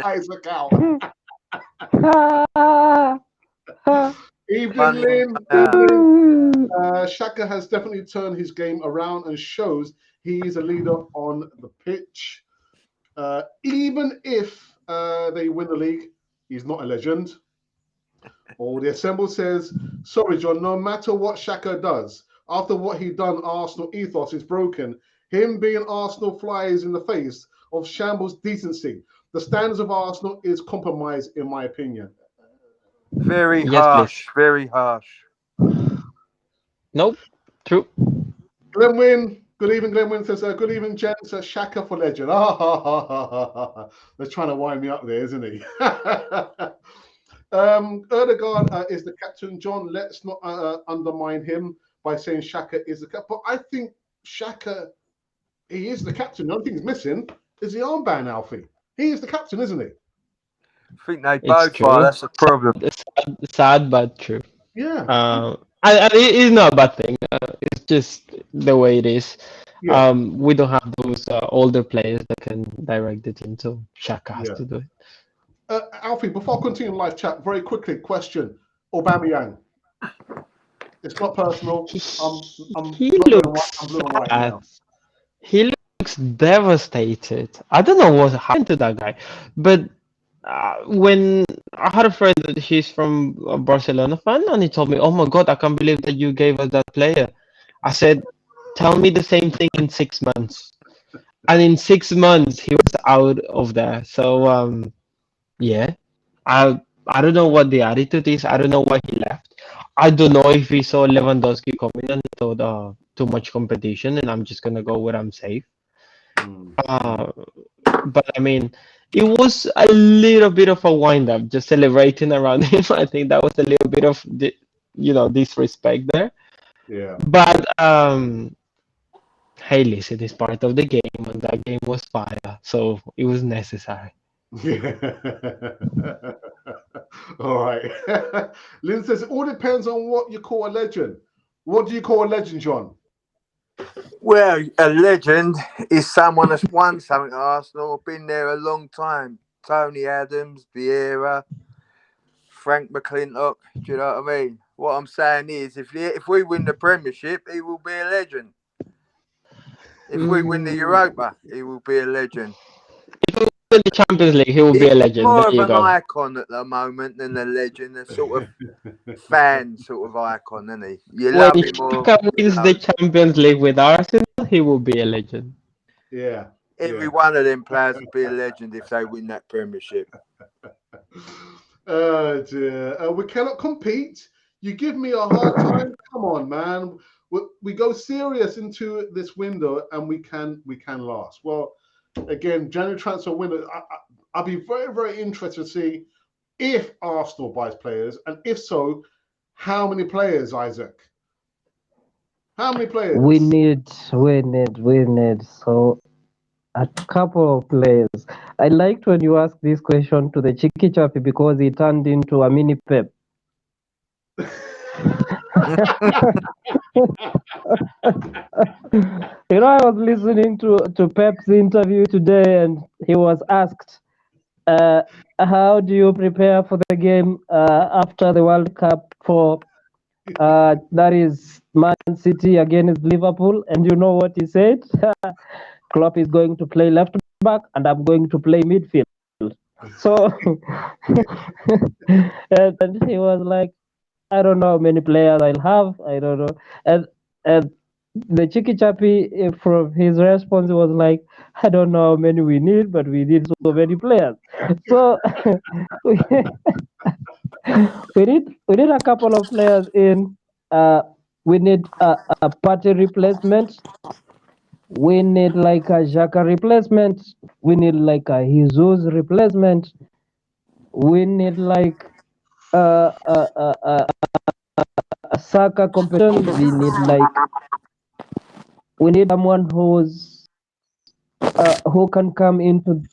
Isaac out. Evening, Funny Lynn. man. Evening. Shaka has definitely turned his game around and shows he is a leader on the pitch. Even if they win the league, he's not a legend. Or the Assemble says, sorry, John, no matter what Shaka does, after what he done, Arsenal ethos is broken. Him being Arsenal flies in the face of shambles decency. The standards of Arsenal is compromised, in my opinion. Very Yes, harsh. please. Very harsh. Nope. True. Glenn Wynn, good evening. Glenn Wynn says, good evening, gents. Shaka for legend. They're trying to wind me up there, isn't he? Erdegaard is the captain. John, let's not undermine him by saying Shaka is the captain. But I think Shaka, he is the captain. The only thing he's missing is the armband, Alfie. He is the captain, isn't he? I think they It's both true. are. That's the problem. Sad but true. Yeah. And it is not a bad thing. It's just the way it is. Yeah. We don't have those older players that can direct the team, so Shaka has Yeah. to do it. Alfie, before I continue live chat, very quickly, question. Aubameyang. It's not personal. I'm He not blue and white. looks I'm blue and white now. He looks devastated. I don't know what happened to that guy, but when I had a friend that he's from a Barcelona fan, and he told me, "Oh my God, I can't believe that you gave us that player." I said, "Tell me the same thing in 6 months." And in 6 months, he was out of there. So yeah, I don't know what the attitude is. I don't know why he left. I don't know if he saw Lewandowski coming and he thought, too much competition, and I'm just gonna go where I'm safe. But I mean, it was a little bit of a wind up, just celebrating around him. I think that was a little bit of disrespect there. Yeah. But hey, listen, it's part of the game, and that game was fire, so it was necessary. Yeah. All right. Lynn says it all depends on what you call a legend. What do you call a legend, John? Well, a legend is someone that's won something at Arsenal, been there a long time. Tony Adams, Vieira, Frank McClintock. Do you know what I mean? What I'm saying is, if we win the Premiership, he will be a legend. If we win the Europa, he will be a legend. If we win the Champions League, he will be a He's legend. more There of you an go. icon at the moment than a legend, a sort of fan sort of icon, isn't he? You When love him or Xhaka you wins the don't. Champions League with Arsenal, he will be a legend. Yeah. Every one of them players will be a legend if they win that Premiership. Oh dear. We cannot compete. You give me a hard time. Come on, man. We go serious into this window, and we can last. Well, again, January transfer window. I'll be very, very interested to see if Arsenal buys players, and if so, how many players, Isaac? How many players? We need so a couple of players. I liked when you asked this question to the Cheeky Chappy because he turned into a mini Pep. I was listening to Pep's interview today, and he was asked, how do you prepare for the game after the World Cup for that is Man City against Liverpool? And you know what he said? Klopp is going to play left back, and I'm going to play midfield. So, and he was like, I don't know how many players I'll have. I don't know. And the Cheeky Chappy, from his response, was like, I don't know how many we need, but we need so many players. So we need a couple of players in. We need a party replacement. We need like a Xhaka replacement. We need like a Jesus replacement. We need like a Saka competition. We need someone who can come into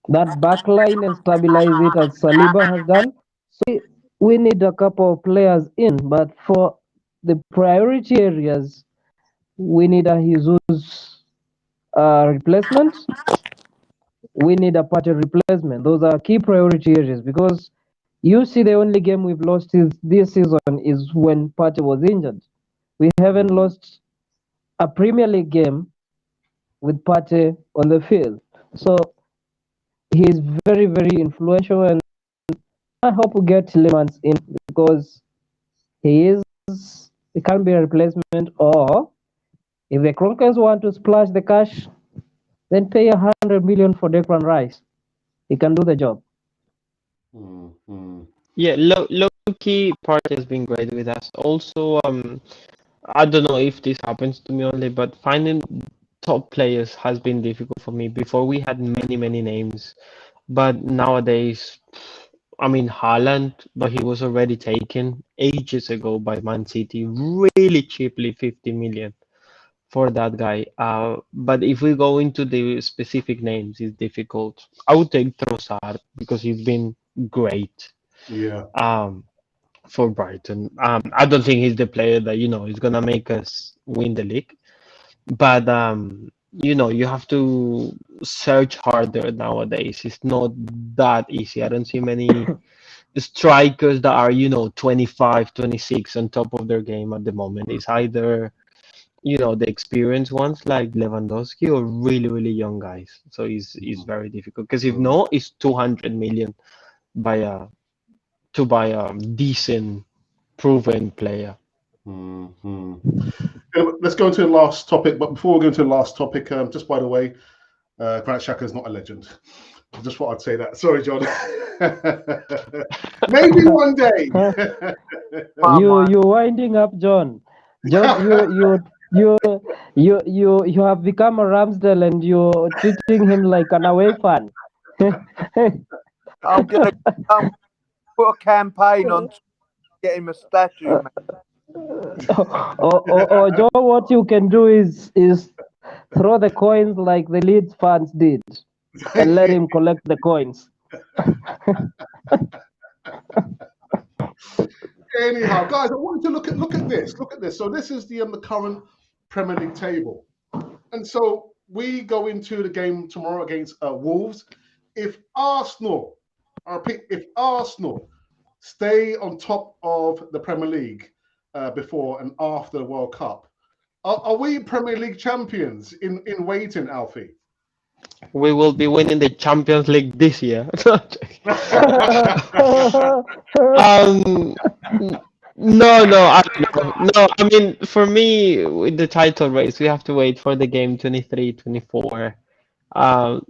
that back line and stabilize it as Saliba has done. So we need a couple of players in, but for the priority areas, we need a Jesus replacement. We need a party replacement. Those are key priority areas because you see the only game we've lost this season is when Partey was injured. We haven't lost a Premier League game with Partey on the field. So he's very, very influential, and I hope we get Tillemans in because he can be a replacement, or If the Kroenkes want to splash the cash, then pay 100 million for Declan Rice. He can do the job. Yeah, low key Party has been great with us. Also, I don't know if this happens to me only, but finding top players has been difficult for me. Before we had many names, but nowadays, I mean Haaland, but he was already taken ages ago by Man City, really cheaply, 50 million for that guy. But if we go into the specific names, it's difficult. I would take Trossard because he's been great. Yeah. For Brighton. I don't think he's the player that is gonna make us win the league, but you have to search harder nowadays. It's not that easy. I don't see many strikers that are 25, 26 on top of their game at the moment. It's either the experienced ones like Lewandowski or really young guys. So it's very difficult because if no, it's 200 million by a to buy a decent proven player. Let's go into the last topic. But before we go into the last topic, just by the way, Granit Xhaka is not a legend. I just thought I'd say that. Sorry, John. Maybe one day. You're winding up, John. John, you have become a Ramsdale and you're treating him like an away fan. I'm gonna put a campaign on to get him a statue, man. or John, what you can do is throw the coins like the Leeds fans did and let him collect the coins. Anyhow, guys, I wanted to look at this. Look at this. So this is the current Premier League table, and so we go into the game tomorrow against Wolves. If Arsenal, if Arsenal stay on top of the Premier League before and after the World Cup, are we Premier League champions in waiting, Alfie? We will be winning the Champions League this year. No, I don't know. No, I mean, for me, with the title race, we have to wait for the game 23, 24.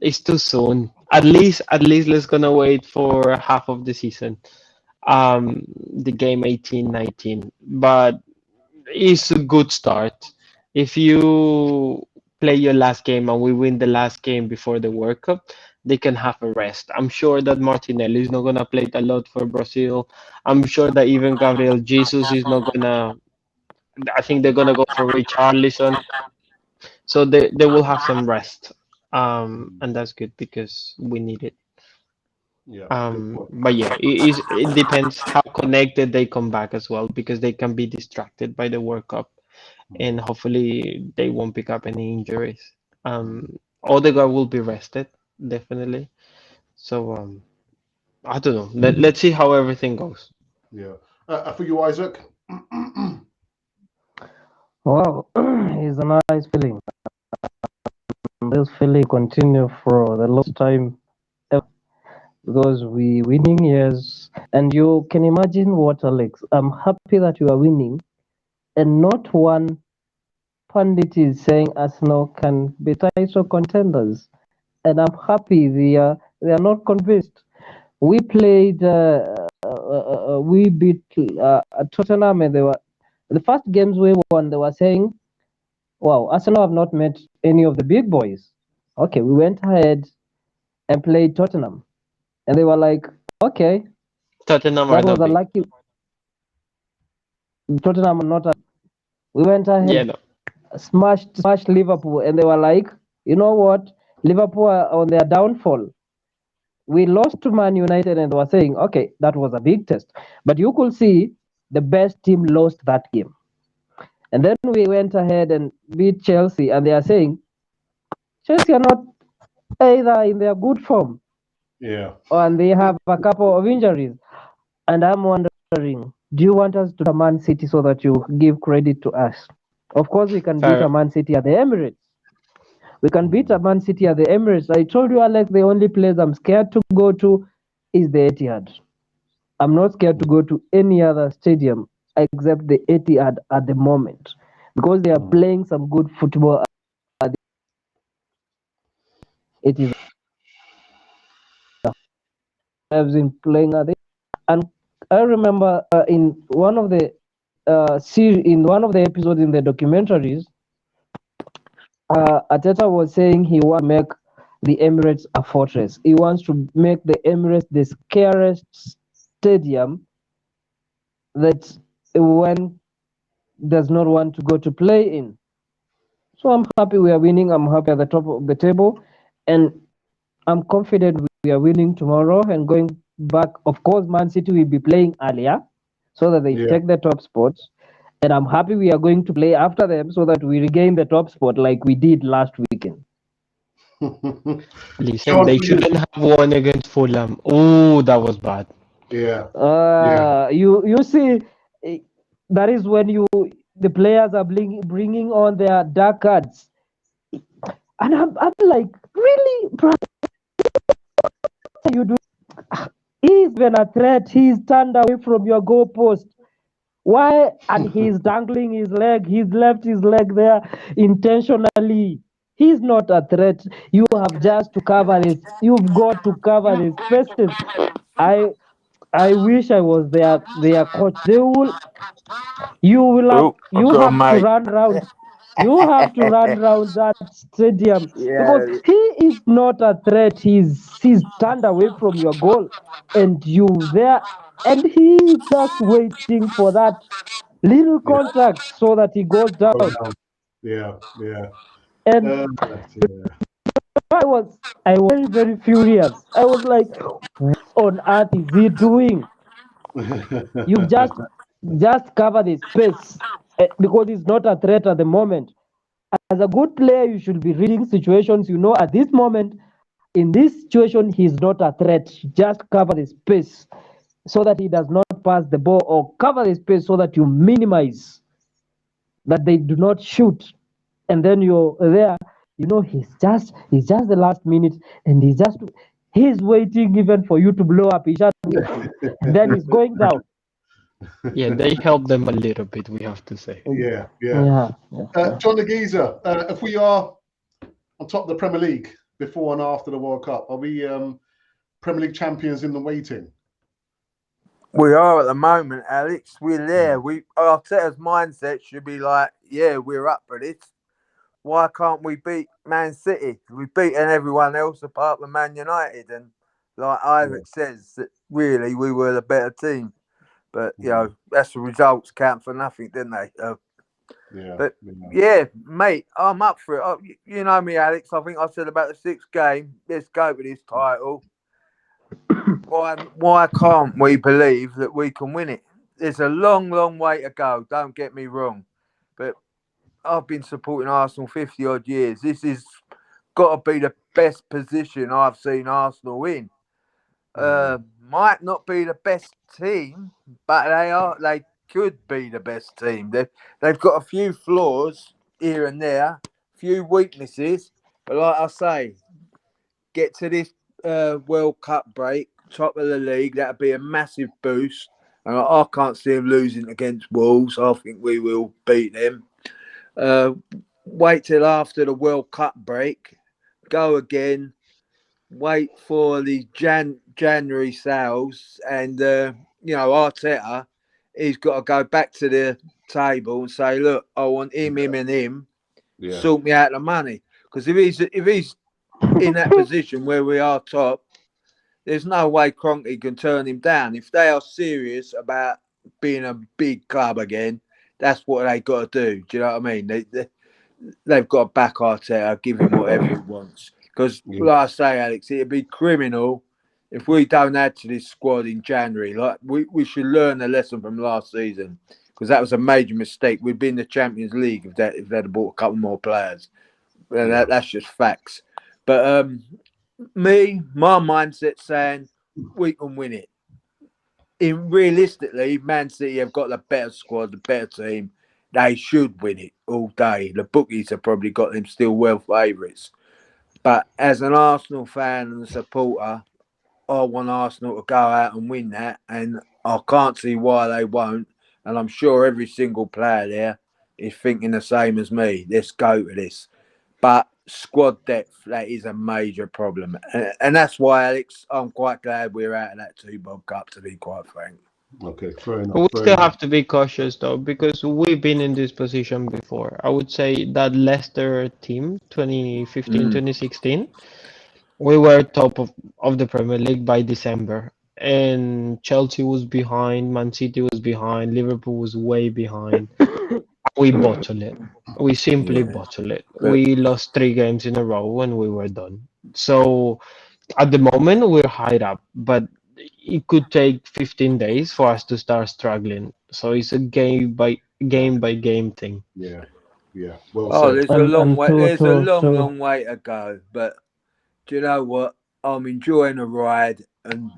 It's too soon. At least let's gonna wait for half of the season. The game 18, 19. But it's a good start. If you play your last game and we win the last game before the World Cup, they can have a rest. I'm sure that Martinelli is not gonna play a lot for Brazil. I'm sure that even Gabriel Jesus is not gonna. I think they're gonna go for Richarlison, so they will have some rest. And that's good because we need it. Yeah. But yeah, it depends how connected they come back as well because they can be distracted by the World Cup and hopefully they won't pick up any injuries. Odegaard will be rested definitely. So I don't know. Let's see how everything goes. Yeah. For you, Isaac. Wow, it's a nice feeling. This feeling continue for the last time ever because we winning, yes. And you can imagine what, Alex. I'm happy that you are winning, and not one pundit is saying Arsenal can be title contenders. And I'm happy they are not convinced. We played, we beat Tottenham, and they were the first games we won. They were saying, "Wow, Arsenal have not met any of the big boys." Okay, we went ahead and played Tottenham, and they were like, "Okay, Tottenham that are was a not big. lucky Tottenham, not." We went Yeah, ahead, no. smashed Liverpool, and they were like, "You know what? Liverpool are on their downfall." We lost to Man United, and they were saying, "Okay, that was a big test." But you could see the best team lost that game. And then we went ahead and beat Chelsea, and they are saying Chelsea are not either in their good form, Yeah. and they have a couple of injuries. And I'm wondering, do you want us to beat Man City so that you give credit to us? Of course, we can beat Fair. a Man City at the Emirates. We can beat a Man City at the Emirates. I told you, Alex, the only place I'm scared to go to is the Etihad. I'm not scared to go to any other stadium except the Etihad at the moment because they are playing some good football. It is I've been playing at it, and I remember in one of the in one of the episodes in the documentaries, Arteta was saying he wants to make the Emirates a fortress. He wants to make the Emirates the scariest stadium that one does not want to go to play in. So I'm happy we are winning. I'm happy at the top of the table, and I'm confident we are winning tomorrow and going back. Of course, Man City will be playing earlier so that they take the top spots. And I'm happy we are going to play after them so that we regain the top spot like we did last weekend. Listen, they shouldn't have won against Fulham. Oh, that was bad. You see, that is when the players are bringing on their dark cards. And I'm like, really, bro? You do? He's been a threat. He's turned away from your goalpost. Why? And he's dangling his leg. He's left his leg there intentionally. He's not a threat. You have just to cover this. You've got to cover the spaces. I wish I was their coach. You have to run around. You have to run around that stadium because he is not a threat. He's turned away from your goal, and you there, and he's just waiting for that little contact so that he goes down. Yeah. And I was very, very furious. I was like, what on earth is he doing? You've just cover the space because he's not a threat at the moment. As a good player, you should be reading situations. You know, at this moment, in this situation, he's not a threat. Just cover the space so that he does not pass the ball, or cover the space so that you minimize that they do not shoot. And then you're there. You know, he's just the last minute, and he's waiting even for you to blow up his shot, and then he's going down. Yeah, they helped them a little bit, we have to say. Yeah. John the Geezer, if we are on top of the Premier League before and after the World Cup, are we Premier League champions in the waiting? We are at the moment, Alex. We're there. Arteta's mindset should be like, yeah, we're up for this. Why can't we beat Man City? We've beaten everyone else apart from Man United. And like Isaac says, that really we were the better team. But, you know, that's the results count for nothing, didn't they? Mate, I'm up for it. You know me, Alex. I think I said about the sixth game, let's go for this title. Why can't we believe that we can win it? There's a long, long way to go. Don't get me wrong. But I've been supporting Arsenal 50 odd years. This has got to be the best position I've seen Arsenal in. Might not be the best team, but they could be the best team. They've got a few flaws here and there, a few weaknesses, but like I say, get to this World Cup break, top of the league, that'd be a massive boost. And I can't see them losing against Wolves. I think we will beat them. Wait till after the World Cup break, go again, wait for the January sales, and Arteta, he's got to go back to the table and say, look, I want him, and him. Sort me out the money, because if he's in that position where we are top, there's no way Kroenke can turn him down. If they are serious about being a big club again, that's what they got to do. Do you know what I mean? They've got to back Arteta, give him whatever he wants. Because, like I say, Alex, it'd be criminal if we don't add to this squad in January. Like we should learn a lesson from last season, because that was a major mistake. We'd be in the Champions League if they'd have bought a couple more players. That's just facts. But my mindset's saying we can win it. Realistically, Man City have got the better squad, the better team. They should win it all day. The bookies have probably got them still well favourites. But as an Arsenal fan and a supporter, I want Arsenal to go out and win that. And I can't see why they won't. And I'm sure every single player there is thinking the same as me. Let's go to this. But squad depth, that is a major problem. And that's why, Alex, I'm quite glad we're out of that two-bob cup, to be quite frank. Okay, fair enough. But we Fair still enough. have to be cautious though, because we've been in this position before. I would say that Leicester team, 2015, 2016, we were top of the Premier League by December. And Chelsea was behind, Man City was behind, Liverpool was way behind. We bottled it. We simply Yeah. bottled it. But We lost 3 games in a row when we were done. So at the moment we're high up, but it could take 15 days for us to start struggling. So it's a game by game thing. Yeah, yeah. Well said. there's a long and way. There's a long way to go. But do you know what? I'm enjoying the ride, and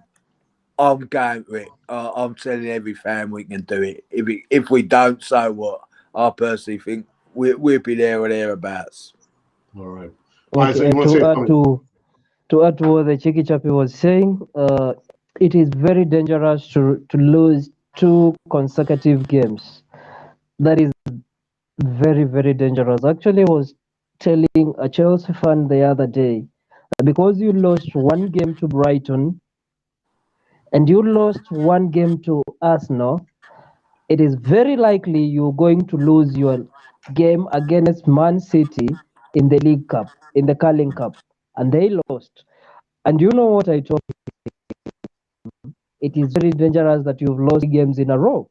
I'm going to it. I'm telling every fan we can do it. If we don't, so what? I personally think we'll be there or thereabouts. All right. Okay, Isaac, you want to say something? to add to what the Cheeky Chappy was saying, it is very dangerous to lose 2 consecutive games. That is very, very dangerous. Actually, I was telling a Chelsea fan the other day, because you lost 1 game to Brighton and you lost 1 game to Arsenal, it is very likely you're going to lose your game against Man City in the League Cup, in the Carling Cup, and they lost. And you know what I told you? It is very dangerous that you've lost games in a row.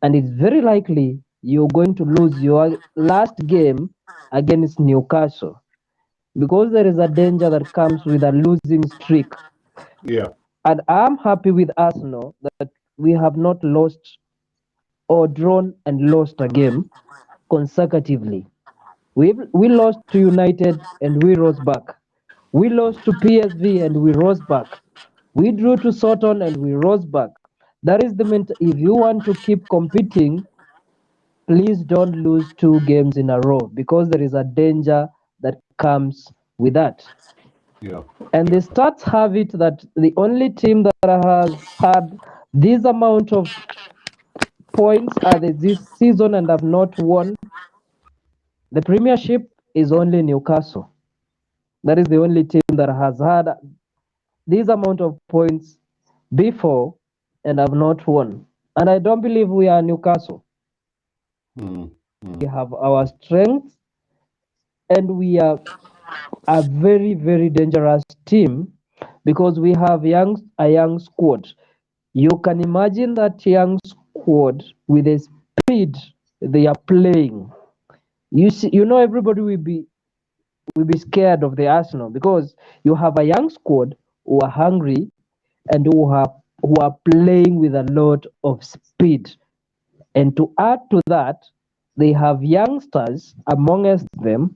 And it's very likely you're going to lose your last game against Newcastle, because there is a danger that comes with a losing streak. Yeah. And I'm happy with Arsenal that we have not lost or drawn and lost a game consecutively. We lost to United and we rose back. We lost to PSV and we rose back. We drew to Soton and we rose back. That is the if you want to keep competing, please don't lose 2 games in a row, because there is a danger that comes with that. Yeah. And the stats have it that the only team that has had this amount of points this season and have not won the Premiership is only Newcastle. That is the only team that has had this amount of points before and have not won. And I don't believe we are Newcastle. We have our strengths, and we are a very, very dangerous team because we have a young squad. You can imagine that young squad with the speed they are playing. Everybody will be scared of the Arsenal, because you have a young squad who are hungry and who are playing with a lot of speed. And to add to that, they have youngsters amongst them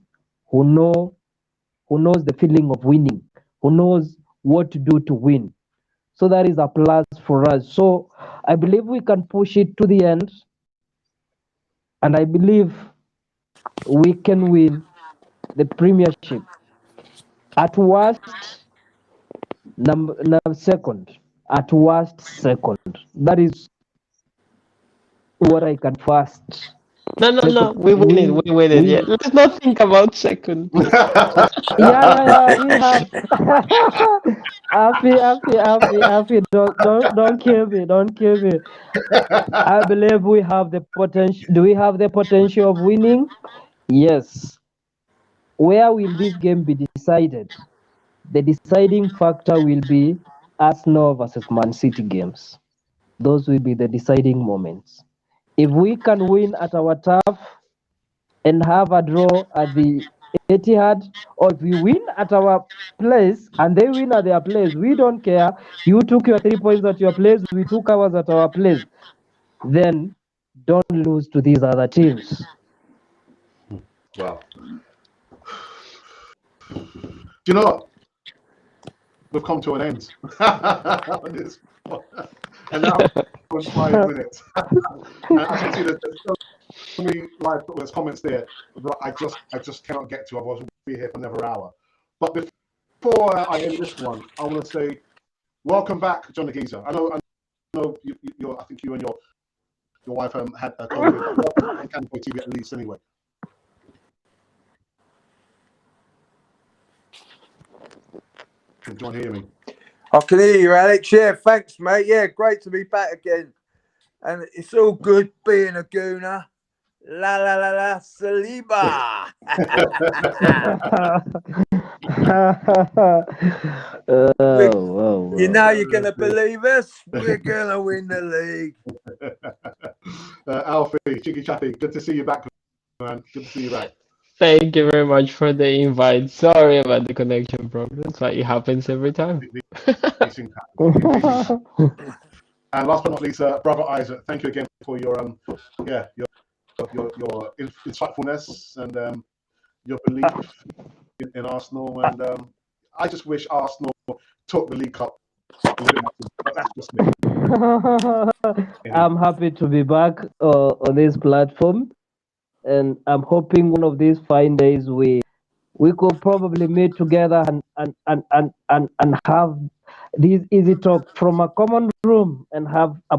who knows the feeling of winning, who knows what to do to win. So that is a plus for us. So I believe we can push it to the end, and I believe we can win the Premiership. At worst, second. At worst, second. That is what I can first. No. We win it. We win it. Yeah. Let's not think about second. Yeah. We have. Happy. Don't kill me. Don't kill me. I believe we have the potential. Do we have the potential of winning? Yes. Where will this game be decided? The deciding factor will be Arsenal versus Man City games. Those will be the deciding moments. If we can win at our turf and have a draw at the Etihad, or if we win at our place and they win at their place, we don't care. You took your 3 points at your place, we took ours at our place. Then don't lose to these other teams. Wow. Do you know what? We've come to an end. And now 5 minutes. And as you can see, there's so many live comments there that I just cannot get to. Otherwise, we'll be here for another hour. But before I end this one, I want to say welcome back, John the Geezer. I know. I think you and your your wife had COVID. Welcome on Cannon Boy TV at least, anyway. Can John hear me? I can hear you, Alex. Yeah, thanks, mate. Yeah, great to be back again. And it's all good being a gooner. La la la la, Saliba. You know you're going to believe us. We're going to win the league. Alfie, Chicky Chappy, good to see you back, man. Good to see you back. Thank you very much for the invite. Sorry about the connection problems, but it happens every time. And last but not least, brother Isaac, thank you again for your insightfulness and your belief in Arsenal. And I just wish Arsenal took the League Cup a little bit more, but that's just me. I'm happy to be back on this platform, and I'm hoping one of these fine days we could probably meet together and have this easy talk from a common room and have a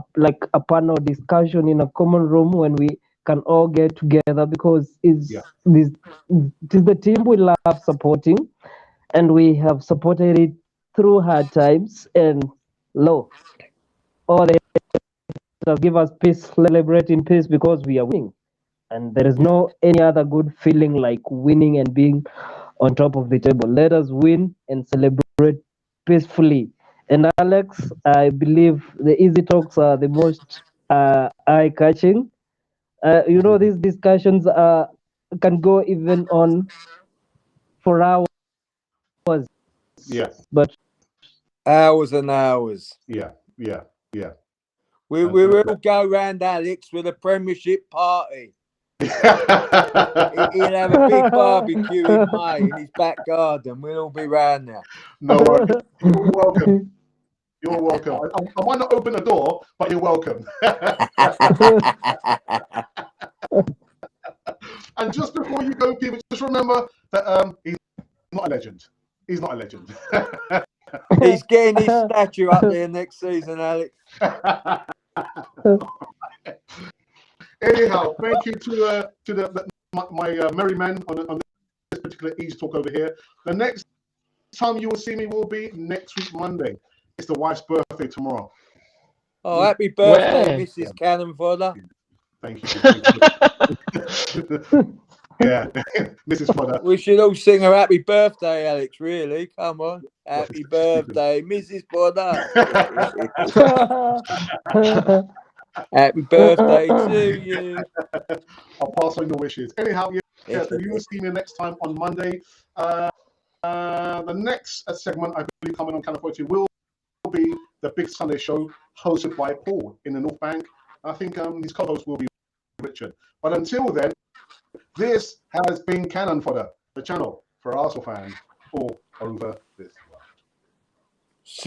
panel discussion in a common room when we can all get together, because it's the team we love supporting, and we have supported it through hard times, and all they give us peace, celebrating peace because we are winning. And there is no any other good feeling like winning and being on top of the table. Let us win and celebrate peacefully. And Alex, I believe the easy talks are the most eye-catching. These discussions can go even on for hours. Yeah. But hours and hours. Yeah. We will go round Alex with a Premiership party. He'll have a big barbecue in May in his back garden. We'll all be round there. No worries. You're welcome. You're welcome. I might not open the door, but you're welcome. And just before you go, people, just remember that he's not a legend. He's not a legend. He's getting his statue up there next season, Alex. Anyhow, thank you to my merry men on this particular Easy Talk over here. The next time you will see me will be next week, Monday. It's the wife's birthday tomorrow. Oh, happy birthday, Mrs. Cannonfodder. Thank you. Yeah, Mrs. Fodder. We should all sing her happy birthday, Alex, really. Come on. Happy birthday, Mrs. Fodder. Happy birthday to you. I'll pass on your wishes. Anyhow, so you will see me next time on Monday. The next segment, I believe, coming on Cannon 42 will be the Big Sunday Show, hosted by Paul in the North Bank. I think his co-host will be Richard. But until then, this has been Cannon Fodder, the channel for Arsenal fans all over this.